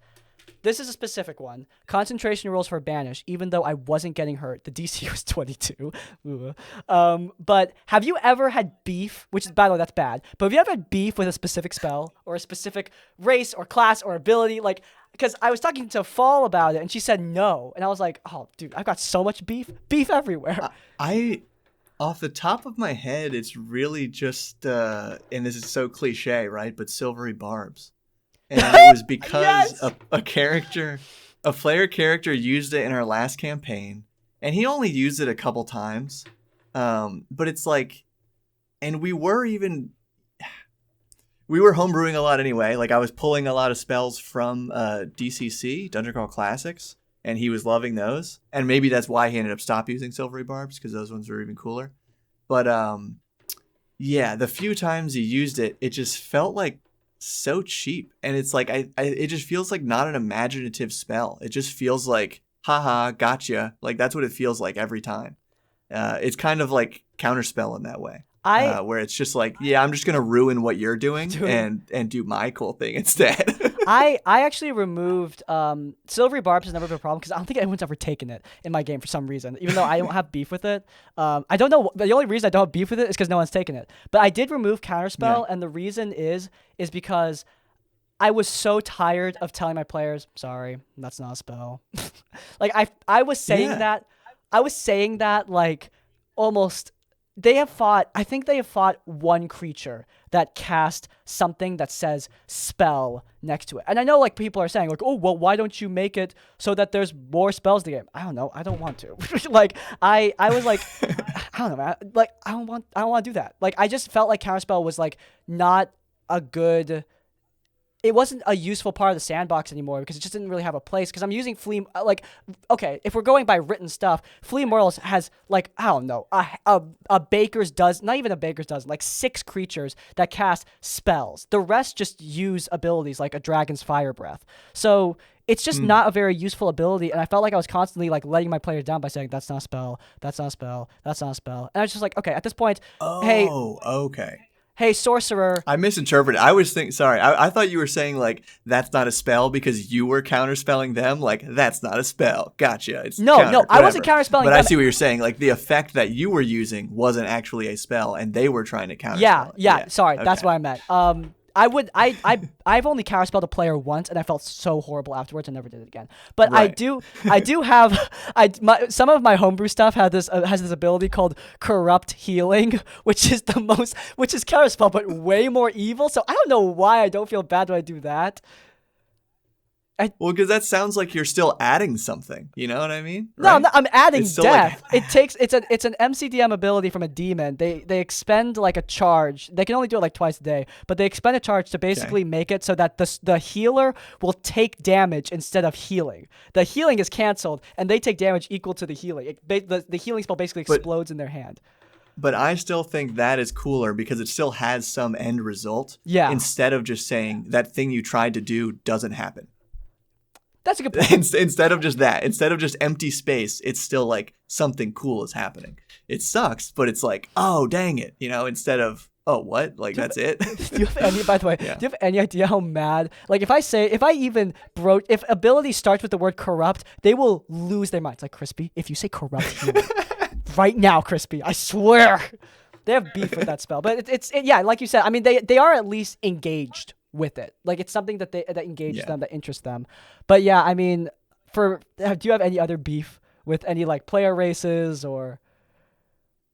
This is a specific one. Concentration rules for Banish, even though I wasn't getting hurt. The DC was 22. But have you ever had beef, which is, by the way, that's bad, but have you ever had beef with a specific spell or a specific race or class or ability? Like, because I was talking to Fall about it, and she said no. And I was like, oh, dude, I've got so much beef. Beef everywhere. I off the top of my head, it's really just, and this is so cliche, right? But silvery barbs. And it was because Yes! a player character used it in our last campaign, and he only used it a couple times. But it's like, and we were homebrewing a lot anyway. Like I was pulling a lot of spells from DCC, Dungeon Crawl Classics, and he was loving those. And maybe that's why he ended up stop using silvery barbs, because those ones were even cooler. But yeah, the few times he used it, it just felt like so cheap. And it's like it just feels like not an imaginative spell. It just feels like, haha, gotcha. Like that's what it feels like every time. It's kind of like counterspell in that way. Where it's just like, yeah, I'm just gonna ruin what you're doing and do my cool thing instead. I actually removed silvery barbs has never been a problem because I don't think anyone's ever taken it in my game for some reason, even though I don't have beef with it. I don't know. The only reason I don't have beef with it is because no one's taken it. But I did remove counterspell, and the reason is because I was so tired of telling my players, sorry, that's not a spell. Like I was saying that. I was saying that like almost. I think they have fought one creature that cast something that says spell next to it. And I know like people are saying like, oh, well, why don't you make it so that there's more spells in the game? I don't know. I don't want to. Like I was like, I don't know, man. Like I don't want to do that. Like I just felt like counterspell was like not a good, it wasn't a useful part of the sandbox anymore because it just didn't really have a place. Because I'm using Flea, like, okay, if we're going by written stuff, Flea Mortals has, like, I don't know, a baker's dozen, not even a baker's dozen, like 6 creatures that cast spells. The rest just use abilities like a dragon's fire breath. So it's just not a very useful ability. And I felt like I was constantly, like, letting my players down by saying, that's not a spell, that's not a spell, that's not a spell. And I was just like, okay, at this point, hey. Oh, okay. Hey, sorcerer. I misinterpreted. I thought you were saying, like, that's not a spell because you were counterspelling them. Like, that's not a spell. Gotcha. It's No, I wasn't counterspelling but them. I see what you're saying. Like, the effect that you were using wasn't actually a spell, and they were trying to counterspell it. Yeah. Sorry, okay. that's what I meant. I've only counterspelled a player once, and I felt so horrible afterwards. I never did it again. But right. I do have some of my homebrew stuff has this ability called Corrupt Healing, which is counterspell, but way more evil. So I don't know why I don't feel bad when I do that. Well, because that sounds like you're still adding something. You know what I mean? Right? No, I'm adding death. Like... It's an MCDM ability from a demon. They expend like a charge. They can only do it like twice a day, but they expend a charge to basically make it so that the healer will take damage instead of healing. The healing is canceled, and they take damage equal to the healing. The healing spell basically explodes in their hand. But I still think that is cooler because it still has some end result. Yeah. Instead of just saying that thing you tried to do doesn't happen. That's a good point. Instead of just empty space, it's still like something cool is happening. It sucks, but it's like, oh, dang it. You know, instead of, oh, what? Like, that's it? Do you have any, by the way, do you have any idea how mad? Like, if ability starts with the word corrupt, they will lose their minds. Like, Crispy, if you say corrupt here, right now, Crispy, I swear. They have beef with that spell. But it's like you said, I mean, they are at least engaged with it. Like it's something that engages them, that interests them. But yeah, I mean, do you have any other beef with any like player races or?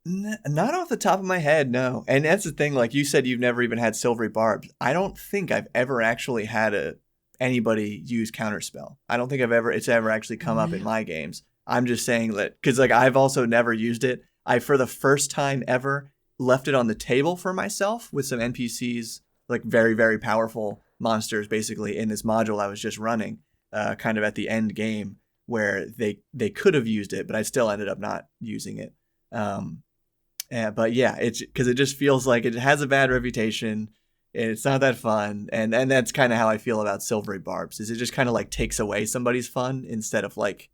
Not off the top of my head, no. And that's the thing, like you said, you've never even had silvery barbs. I don't think I've ever actually had anybody use counterspell. I don't think it's ever actually come up in my games. I'm just saying that because like I've also never used it. I for the first time ever left it on the table for myself with some NPCs like very, very powerful monsters basically in this module I was just running, kind of at the end game where they could have used it, but I still ended up not using it. But yeah, it's because it just feels like it has a bad reputation. And it's not that fun, and that's kind of how I feel about Silvery Barbs. Is it just kind of like takes away somebody's fun instead of like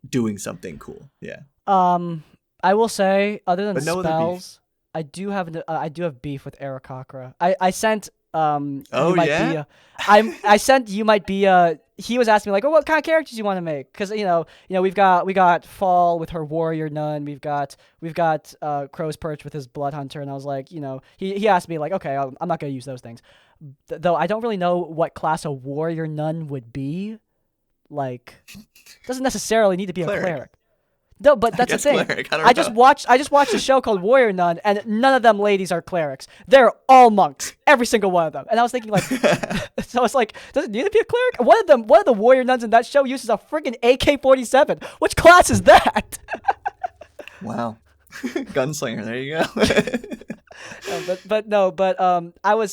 doing something cool. Yeah. I will say, other than But no other spells, I do have beef with Aarakocra. I sent Oh you might yeah. be I sent you might be he was asking me like, oh, what kind of characters you want to make? Because we got Fall with her warrior nun. We've got Crow's Perch with his blood hunter, and I was like, he asked me like, okay, I'm not gonna use those things, though I don't really know what class a warrior nun would be. Like, doesn't necessarily need to be a cleric. No, but that's the thing. Cleric, I just watched a show called Warrior Nun, and none of them ladies are clerics. They're all monks, every single one of them. And I was thinking like, so I was like, does it need to be a cleric? One of the warrior nuns in that show uses a freaking AK-47. Which class is that? Wow, gunslinger. There you go.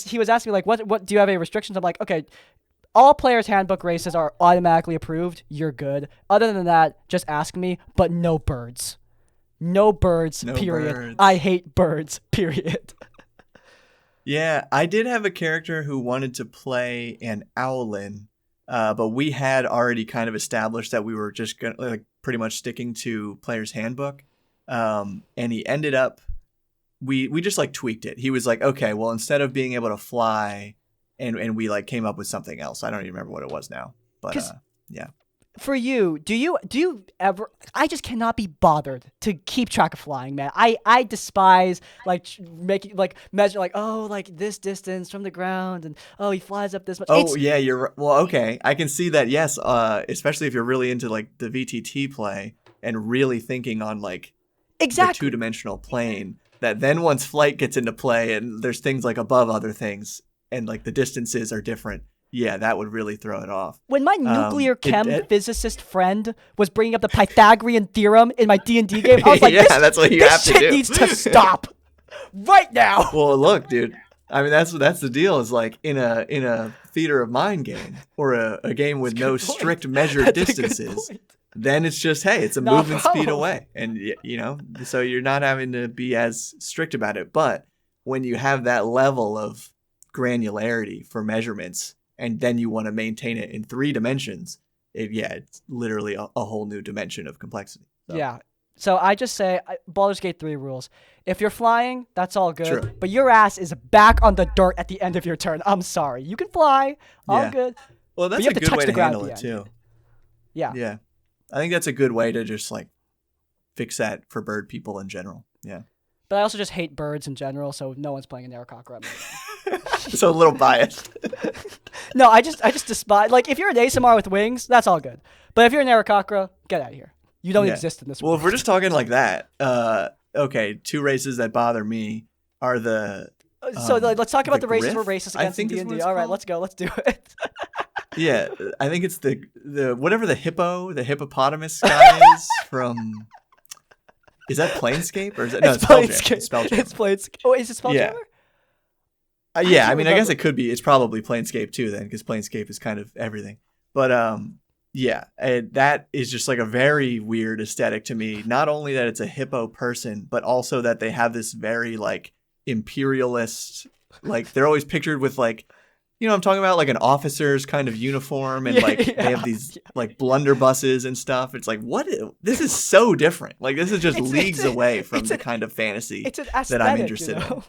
He was asking me like, what do you have any restrictions? I'm like, okay. All players' handbook races are automatically approved. You're good. Other than that, just ask me, but no birds. No birds, period. Birds. I hate birds, period. Yeah, I did have a character who wanted to play an owlin, but we had already kind of established that we were just gonna like pretty much sticking to player's handbook. And he ended up, we just like tweaked it. He was like, okay, well, instead of being able to fly, and we like came up with something else. I don't even remember what it was now, but yeah. For you, do you ever? I just cannot be bothered to keep track of flying, man. I despise like making like measure like, oh, like this distance from the ground, and oh, he flies up this much. Yeah, you're well. Okay, I can see that. Yes, especially if you're really into like the VTT play and really thinking on like exactly the 2-dimensional plane. That then once flight gets into play and there's things like above other things and like the distances are different. Yeah, that would really throw it off. When my nuclear physicist friend was bringing up the Pythagorean theorem in my D&D game, I was like, that's what you have to do. This shit needs to stop right now. Well, look, dude. I mean, that's the deal. Is like in a theater of mind game or a game with no strict measured distances. Then it's just, hey, it's a movement speed away, and so you're not having to be as strict about it. But when you have that level of granularity for measurements, and then you want to maintain it in 3 dimensions, it's literally a whole new dimension of complexity. So. Yeah. So I just say Baldur's Gate 3 rules. If you're flying, that's all good. True. But your ass is back on the dirt at the end of your turn. I'm sorry. You can fly. All good. Well, that's a good way to handle it too. Yeah. Yeah. I think that's a good way to just like fix that for bird people in general. Yeah. But I also just hate birds in general, so no one's playing an Aarakocra. So a little biased. No, I just despise. Like, if you're an ASMR with wings, that's all good. But if you're an Aarakocra, get out of here. You don't exist in this world. Well, if we're just talking like that, okay, 2 races that bother me are the. Let's talk about the races Griff, we're racist against in D&D. All right, let's go. Let's do it. Yeah, I think it's the whatever the hippopotamus guy is from. Is that Planescape or is it? No, it's Spelljammer. It's Planescape. Oh, is it Spelljammer? Yeah, I mean, I guess it could be. It's probably Planescape too, then, because Planescape is kind of everything. But that is just like a very weird aesthetic to me. Not only that it's a hippo person, but also that they have this very like imperialist, like they're always pictured with like, I'm talking about like an officer's kind of uniform and like they have these like blunderbusses and stuff. It's like, this is so different. Like this is just leagues away from the kind of fantasy that I'm interested in.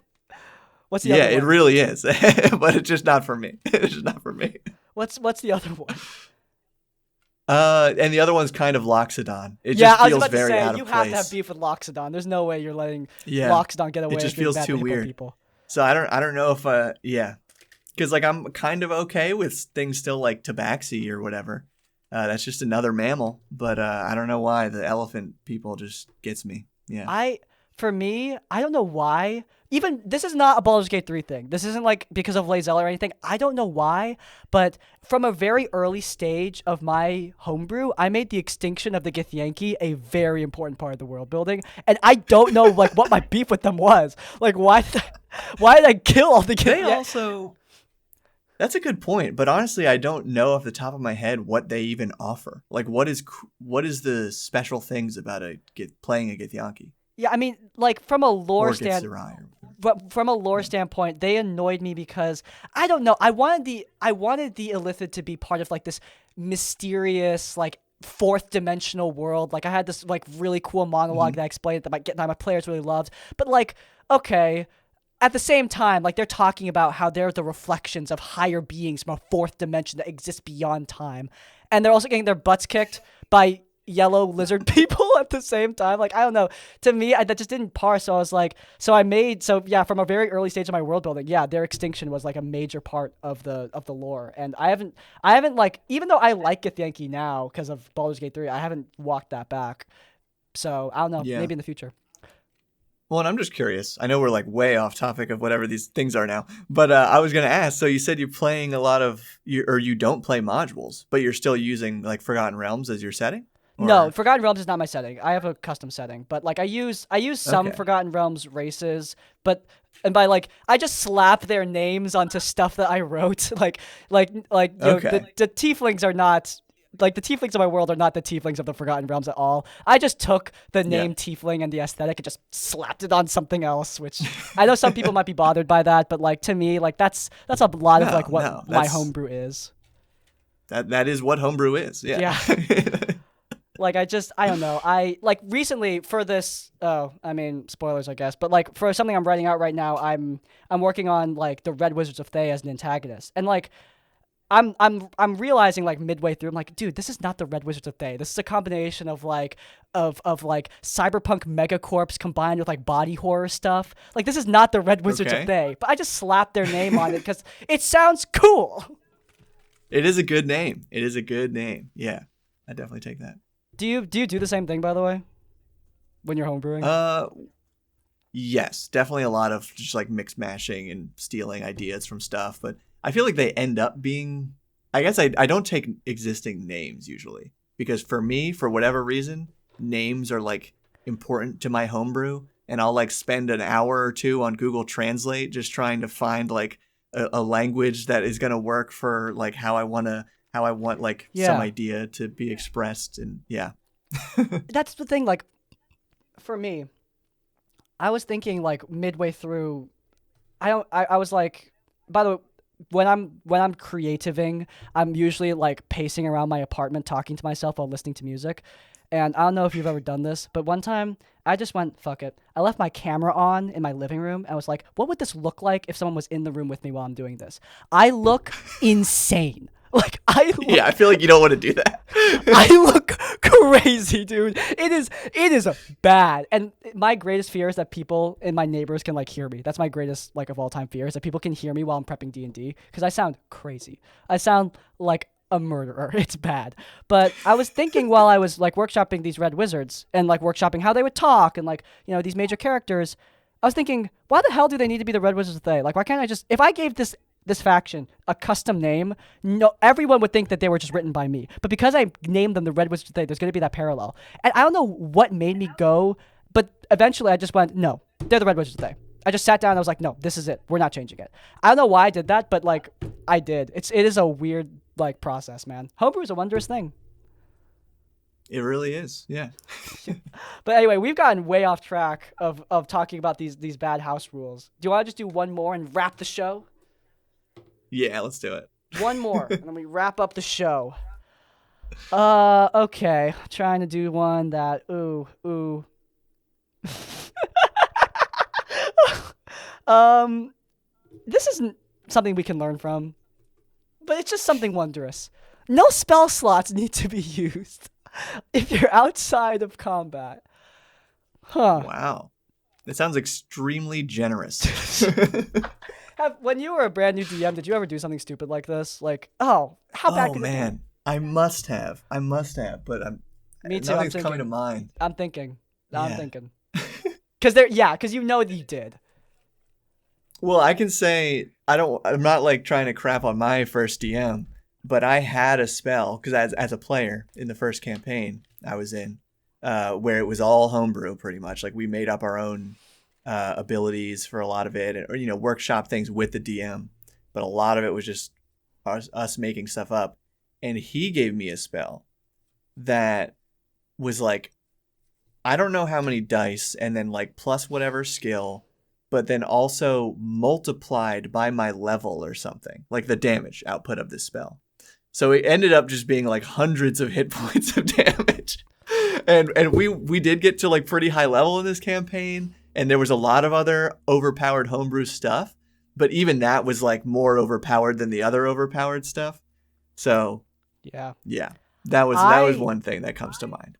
What's the other one? It really is, but it's just not for me. It's just not for me. What's the other one? And the other one's kind of Loxodon. It just feels very out of place. You have to have beef with Loxodon. There's no way you're letting Loxodon get away. It just with feels too weird. People. So I don't know if because like I'm kind of okay with things still like tabaxi or whatever. That's just another mammal, but I don't know why the elephant people just gets me. Yeah. for me, I don't know why. Even this is not a Baldur's Gate 3 thing. This isn't like because of Lazella or anything. I don't know why, but from a very early stage of my homebrew, I made the extinction of the Githyanki a very important part of the world building, and I don't know like what my beef with them was. Like why did I kill all the They Githyanki? also. That's a good point, but honestly, I don't know off the top of my head what they even offer. Like, what is the special things about playing a Githyanki Yeah, I mean, like from a lore or stand. Githzerai? But from a lore standpoint, they annoyed me because I don't know. I wanted the Illithid to be part of like this mysterious like fourth dimensional world. Like I had this like really cool monologue that I explained that my players really loved. But like, okay, at the same time, like they're talking about how they're the reflections of higher beings from a fourth dimension that exists beyond time, and they're also getting their butts kicked by yellow lizard people at the same time. Like I don't know. To me, that just didn't parse. So I was like, yeah, from a very early stage of my world building, yeah, their extinction was like a major part of the lore, and I haven't like even though I like Githyanki now because of Baldur's Gate 3, I haven't walked that back. So I don't know. Yeah. Maybe in the future. Well, and I'm just curious. I know we're like way off topic of whatever these things are now, but I was gonna ask. So you said you're playing a lot of, you don't play modules, but you're still using like Forgotten Realms as your setting? No, Or- Forgotten Realms is not my setting. I have a custom setting, but like I use some Okay. Forgotten Realms races, and by like I just slap their names onto stuff that I wrote. Like you know, Okay. the tieflings are not like the tieflings of my world are not the tieflings of the Forgotten Realms at all. I just took the name tiefling and the aesthetic and just slapped it on something else, which I know some people might be bothered by that, but like to me, like that's a lot of like what No, my that's- homebrew is. That is what homebrew is. Yeah. Like I don't know. I like recently for this. Oh, I mean spoilers, I guess. But like for something I'm writing out right now, I'm working on like the Red Wizards of Thay as an antagonist, and like I'm realizing like midway through, I'm like, dude, this is not the Red Wizards of Thay. This is a combination of like like cyberpunk megacorps combined with like body horror stuff. Like this is not the Red Wizards Okay. of Thay. But I just slapped their name on it because it sounds cool. It is a good name. It is a good name. Yeah, I definitely take that. Do you do the same thing, by the way, when you're homebrewing? Yes, definitely a lot of just like mix mashing and stealing ideas from stuff, but I feel like they end up being, I guess I don't take existing names usually, because for me, for whatever reason, names are like important to my homebrew, and I'll like spend an hour or two on Google Translate just trying to find like a language that is going to work for like how I want like Yeah. some idea to be expressed. And yeah. That's the thing. Like, for me, I was thinking like midway through, I was like, by the way, when I'm creativing, I'm usually like pacing around my apartment talking to myself while listening to music. And I don't know if you've ever done this, but one time I just went, fuck it. I left my camera on in my living room. I was like, what would this look like if someone was in the room with me while I'm doing this? I look insane. Like Yeah, I feel like you don't want to do that. I look crazy, dude. It is bad. And my greatest fear is that people and my neighbors can like hear me. That's my greatest like of all time fear is that people can hear me while I'm prepping D&D because I sound crazy. I sound like a murderer. It's bad. But I was thinking while I was like workshopping these Red Wizards and like workshopping how they would talk and like, you know, these major characters, I was thinking, why the hell do they need to be the Red Wizards of Thay? Like, why can't I just, if I gave this faction a custom name, no, everyone would think that they were just written by me. But because I named them the Red Wizards of Thay, there's going to be that parallel. And I don't know what made me go, but eventually I just went, no, they're the Red Wizards of Thay. I just sat down and I was like, no, this is it. We're not changing it. I don't know why I did that, but like I did. It is a weird like process, man. Homebrew is a wondrous thing. It really is. Yeah. But anyway, we've gotten way off track of talking about these bad house rules. Do you want to just do one more and wrap the show? Yeah, let's do it. One more, and then we wrap up the show. Okay. Trying to do one that, ooh. This isn't something we can learn from, but it's just something wondrous. No spell slots need to be used if you're outside of combat. Huh. Wow. That sounds extremely generous. When you were a brand new DM, did you ever do something stupid like this? Like, how bad Oh could it be? man, I must have, but Me too. nothing's coming to mind. I'm thinking. Yeah. I'm thinking. Because you know that you did. Well, I can say I'm not like trying to crap on my first DM, but I had a spell because as a player in the first campaign I was in, where it was all homebrew pretty much. Like we made up our own abilities for a lot of it, or workshop things with the DM, but a lot of it was just us making stuff up. And he gave me a spell that was like, I don't know how many dice, and then like plus whatever skill, but then also multiplied by my level or something, like the damage output of this spell. So it ended up just being like hundreds of hit points of damage. And we did get to like pretty high level in this campaign, and there was a lot of other overpowered homebrew stuff, but even that was like more overpowered than the other overpowered stuff. So yeah, that was one thing that comes to mind.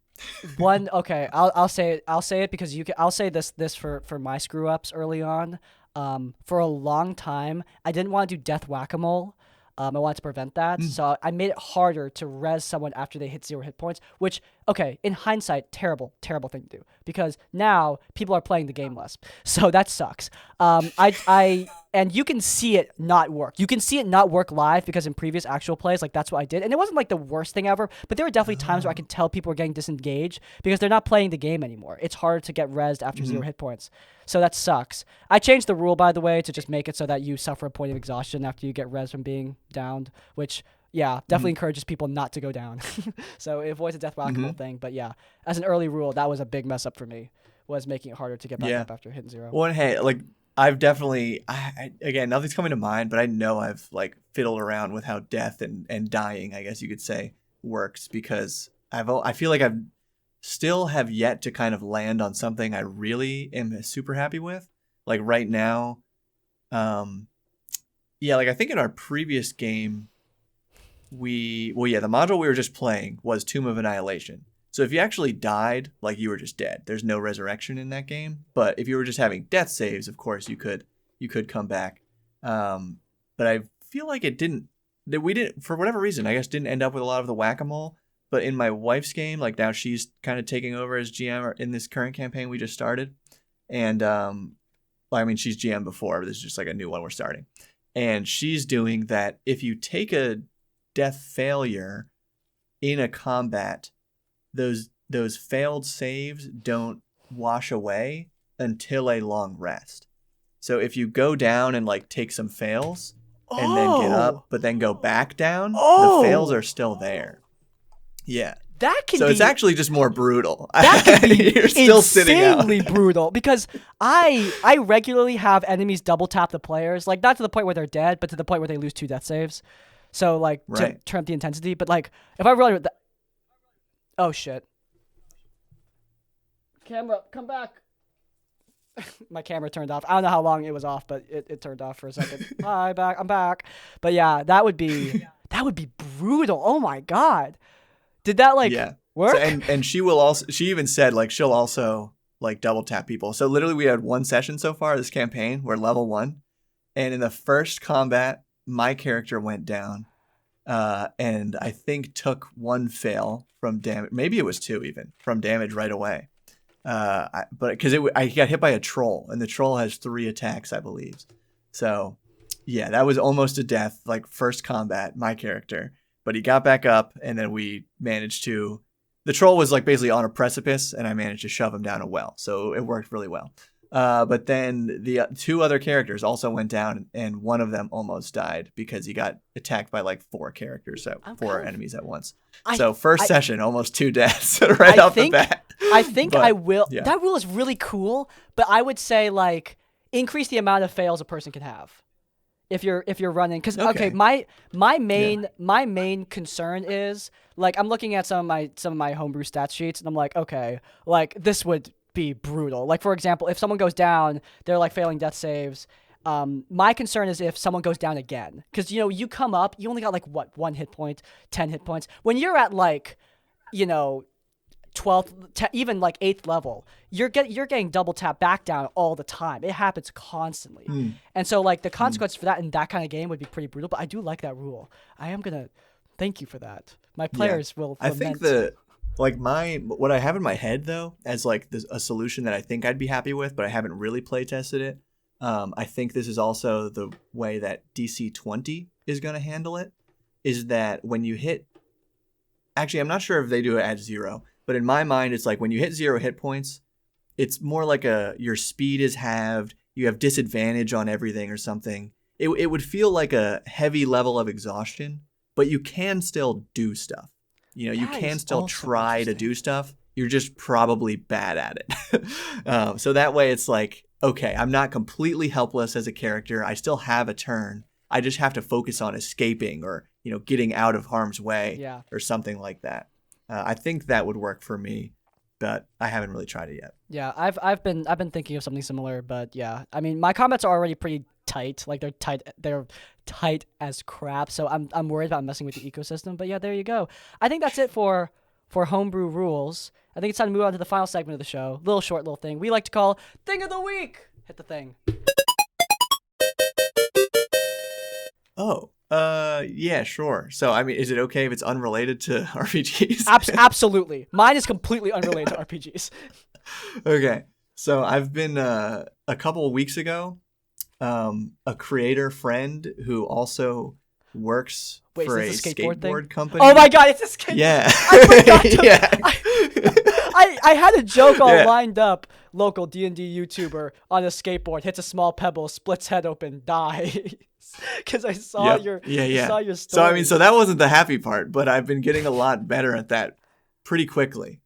Okay, I'll say it because I'll say this for my screw ups early on. For a long time I didn't want to do death whack-a-mole. I wanted to prevent that, so I made it harder to res someone after they hit 0 hit points, which, okay, in hindsight, terrible thing to do, because now people are playing the game less, so that sucks. And you can see it not work. You can see it not work live, because in previous actual plays, like, that's what I did, and it wasn't like the worst thing ever, but there were definitely times where I could tell people were getting disengaged because they're not playing the game anymore. It's harder to get rezzed after 0 hit points. So that sucks. I changed the rule, by the way, to just make it so that you suffer a point of exhaustion after you get res from being downed, which, yeah, definitely encourages people not to go down. So it avoids a death whack-a-mole thing. But yeah, as an early rule, that was a big mess up for me, was making it harder to get back up after hitting 0. Well, hey, like, I've definitely, again, nothing's coming to mind, but I know I've like fiddled around with how death and dying, I guess you could say, works, because I feel like I've still have yet to kind of land on something I really am super happy with. Like right now, like I think in our previous game, the module we were just playing was Tomb of Annihilation. So if you actually died, like, you were just dead. There's no resurrection in that game. But if you were just having death saves, of course you could come back. But I feel like we didn't, for whatever reason, I guess, didn't end up with a lot of the whack-a-mole. But in my wife's game, like, now she's kind of taking over as GM in this current campaign we just started. And I mean, she's GM before, but this is just like a new one we're starting. And she's doing that if you take a death failure in a combat, those failed saves don't wash away until a long rest. So if you go down and like take some fails and then get up, but then go back down, the fails are still there. Yeah. So it's actually just more brutal. That can be You're still sitting out. Insanely brutal, because I regularly have enemies double tap the players, like, not to the point where they're dead, but to the point where they lose 2 death saves. So like, to turn up the intensity. But like, if I really oh shit. Camera, come back. My camera turned off. I don't know how long it was off, but it turned off for a second. Hi, I'm back. But yeah, that would be brutal. Oh my god. Did that work? So, and she even said like she'll also like double tap people. So literally we had one session so far this campaign. We're level 1. And in the first combat, my character went down. And I think took 1 fail from damage. Maybe it was 2 even from damage right away. But because I got hit by a troll, and the troll has 3 attacks, I believe. So yeah, that was almost a death, like first combat, my character. But he got back up, and then we managed to. The troll was like basically on a precipice, and I managed to shove him down a well. So it worked really well. But then the 2 other characters also went down, and one of them almost died because he got attacked by like 4 characters, so 4 enemies at once. So first session, almost 2 deaths right off the bat. I think I will. Yeah. That rule is really cool, but I would say like increase the amount of fails a person can have if you're running. Because my main concern is, like, I'm looking at some of my homebrew stat sheets, and I'm like, okay, like, this would be brutal. Like, for example, if someone goes down, they're like failing death saves. My concern is if someone goes down again, because you come up, you only got like 1 hit point, 10 hit points. When you're at like 12th, even like 8th level, you're getting double tap back down all the time. It happens constantly. And so like the consequences for that in that kind of game would be pretty brutal. But I do like that rule. I am gonna thank you for that. My players will. I think the Like what I have in my head though, as like a solution that I think I'd be happy with, but I haven't really play tested it. I think this is also the way that DC 20 is going to handle it. Is that when you hit? Actually, I'm not sure if they do it at 0, but in my mind, it's like when you hit 0 hit points, it's more like your speed is halved. You have disadvantage on everything or something. It would feel like a heavy level of exhaustion, but you can still do stuff. You know, you can still try to do stuff. You're just probably bad at it. So that way it's like, okay, I'm not completely helpless as a character. I still have a turn. I just have to focus on escaping or, you know, getting out of harm's way or something like that. I think that would work for me, but I haven't really tried it yet. Yeah, I've been thinking of something similar, but yeah. I mean, my combats are already pretty tight. Like they're tight as crap. So I'm worried about messing with the ecosystem. But yeah, there you go. I think that's it for homebrew rules. I think it's time to move on to the final segment of the show. Short little thing we like to call Thing of the Week. Hit the thing. Oh, yeah, sure. So, I mean, is it okay if it's unrelated to RPGs? Absolutely. Mine is completely unrelated to RPGs. Okay. So, I've been, a couple of weeks ago, a creator friend who also works for a skateboard company. Oh my God, it's a skateboard. Yeah. I forgot to, yeah. I had a joke all lined up. Local D&D YouTuber on a skateboard hits a small pebble, splits head open, dies. Because I saw your saw your story. So I mean, so that wasn't the happy part, but I've been getting a lot better at that pretty quickly.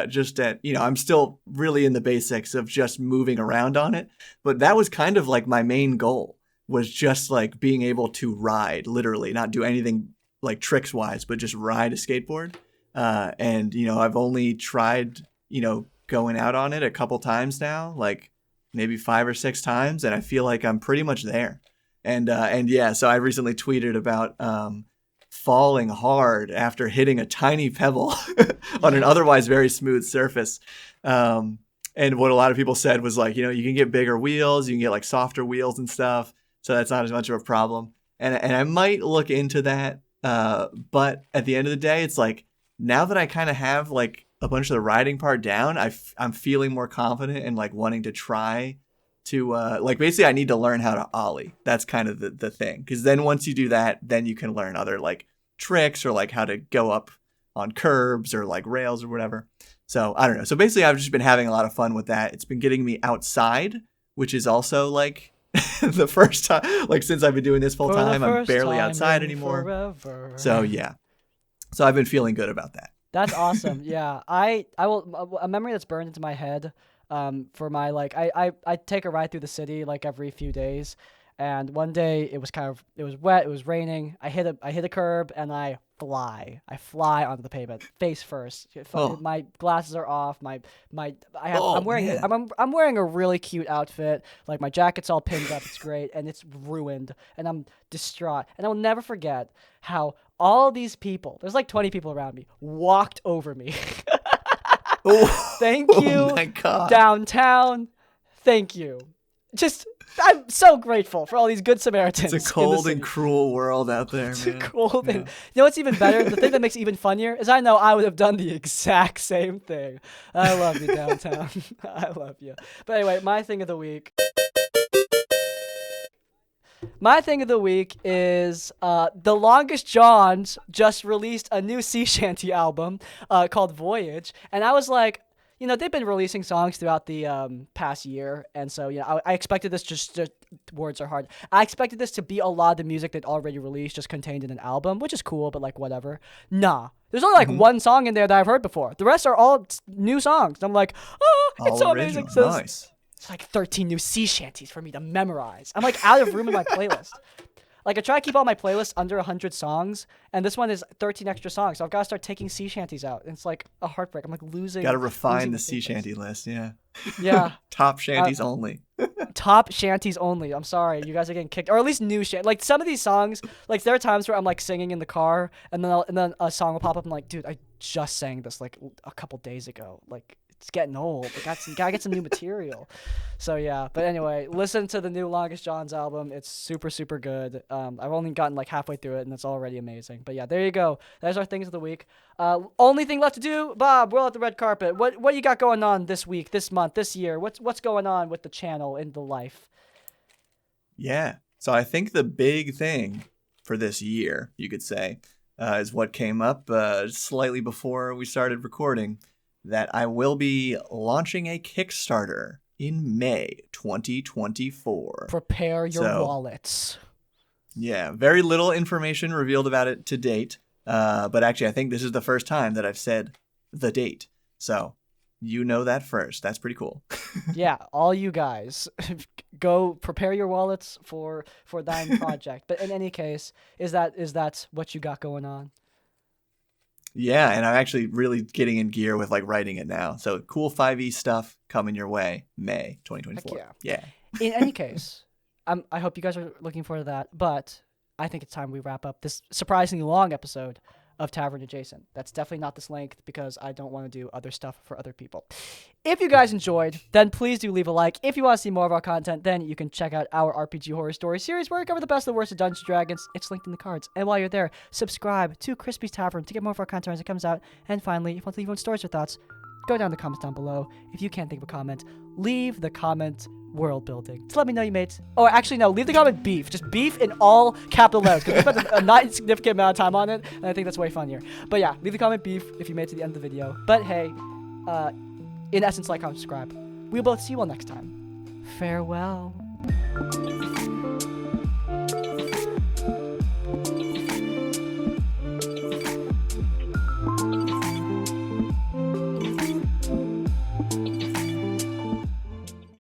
Just at, you know, I'm still really in the basics of just moving around on it, but that was kind of like my main goal, was just like being able to ride, literally, not do anything like tricks wise, but just ride a skateboard. And you know, I've only tried, you know, going out on it a couple times now, like maybe 5 or 6 times, and I feel like I'm pretty much there. And yeah, so I recently tweeted about falling hard after hitting a tiny pebble on an otherwise very smooth surface. And what a lot of people said was like, you know, you can get bigger wheels, you can get like softer wheels and stuff, so that's not as much of a problem. And I might look into that, but at the end of the day, it's like, now that I kind of have like a bunch of the riding part down, I'm feeling more confident and like wanting to try to like, basically I need to learn how to ollie. That's kind of the thing, because then once you do that, then you can learn other like tricks or like how to go up on curbs or like rails or whatever. So I don't know. So basically I've just been having a lot of fun with that. It's been getting me outside, which is also like the first time, like since I've been doing this full time, I'm barely outside anymore. Forever. So yeah. So I've been feeling good about that. That's awesome. Yeah. I will, a memory that's burned into my head for my, like, I take a ride through the city like every few days, and one day it was wet, it was raining, I hit a curb and I fly onto the pavement face first. My glasses are off, I'm wearing a really cute outfit, like my jacket's all pinned up, it's great, and it's ruined, and I'm distraught, and I will never forget how all these people, there's like 20 people around me, walked over me. Thank you. Oh my God. Downtown. Thank you. Just, I'm so grateful for all these good Samaritans. It's a cold and cruel world out there, it's man. Cold and, you know what's even better? The thing that makes it even funnier is I know I would have done the exact same thing. I love you, downtown. I love you. But anyway, my thing of the week. My thing of the week is The Longest Johns just released a new sea shanty album called Voyage. And I was like, you know, they've been releasing songs throughout the past year. And so, you know, I expected this just words are hard. I expected this to be a lot of the music they'd already released just contained in an album, which is cool, but like whatever. Nah. There's only like one song in there that I've heard before. The rest are all new songs. I'm like, oh, it's all so original. Amazing. So nice. It's like 13 new sea shanties for me to memorize. I'm like out of room in my playlist. Like I try to keep all my playlists under 100 songs, and this one is 13 extra songs. So I've got to start taking sea shanties out. And it's like a heartbreak. I'm like losing. Got to refine the sea shanty list. Yeah. Yeah. Top shanties only. Top shanties only. I'm sorry, you guys are getting kicked, or at least new shanties. Like some of these songs, like there are times where I'm like singing in the car, and then a song will pop up. I'm like, dude, I just sang this like a couple days ago. Like it's getting old. Gotta get some new material. So yeah, but anyway, listen to the new Longest John's album. It's super, super good. I've only gotten like halfway through it, and it's already amazing. But yeah, there you go. There's our things of the week. Only thing left to do, Bob. Roll out the red carpet. What you got going on this week, this month, this year? What's going on with the channel and the life? Yeah. So I think the big thing for this year, you could say, is what came up slightly before we started recording, that I will be launching a Kickstarter in May 2024. Prepare your wallets. Yeah, very little information revealed about it to date. But actually, I think this is the first time that I've said the date. So you know that first. That's pretty cool. Yeah, all you guys, go prepare your wallets for thine project. But in any case, is that what you got going on? Yeah, and I'm actually really getting in gear with like writing it now. So cool 5e stuff coming your way, May 2024. Heck yeah. In any case, I hope you guys are looking forward to that. But I think it's time we wrap up this surprisingly long episode of Tavern Adjacent. That's definitely not this length because I don't want to do other stuff for other people. If you guys enjoyed, then please do leave a like. If you want to see more of our content, then you can check out our RPG Horror Story series where we cover the best and the worst of Dungeons & Dragons. It's linked in the cards. And while you're there, subscribe to Crispy's Tavern to get more of our content as it comes out. And finally, if you want to leave your own stories or thoughts, go down in the comments down below. If you can't think of a comment, leave the comment world building to let me know you made. Oh, actually, no, leave the comment beef. Just beef in all capital letters because we spent a not insignificant amount of time on it, and I think that's way funnier. But yeah, leave the comment beef if you made it to the end of the video. But hey, in essence, like, comment, subscribe. We'll both see you all next time. Farewell.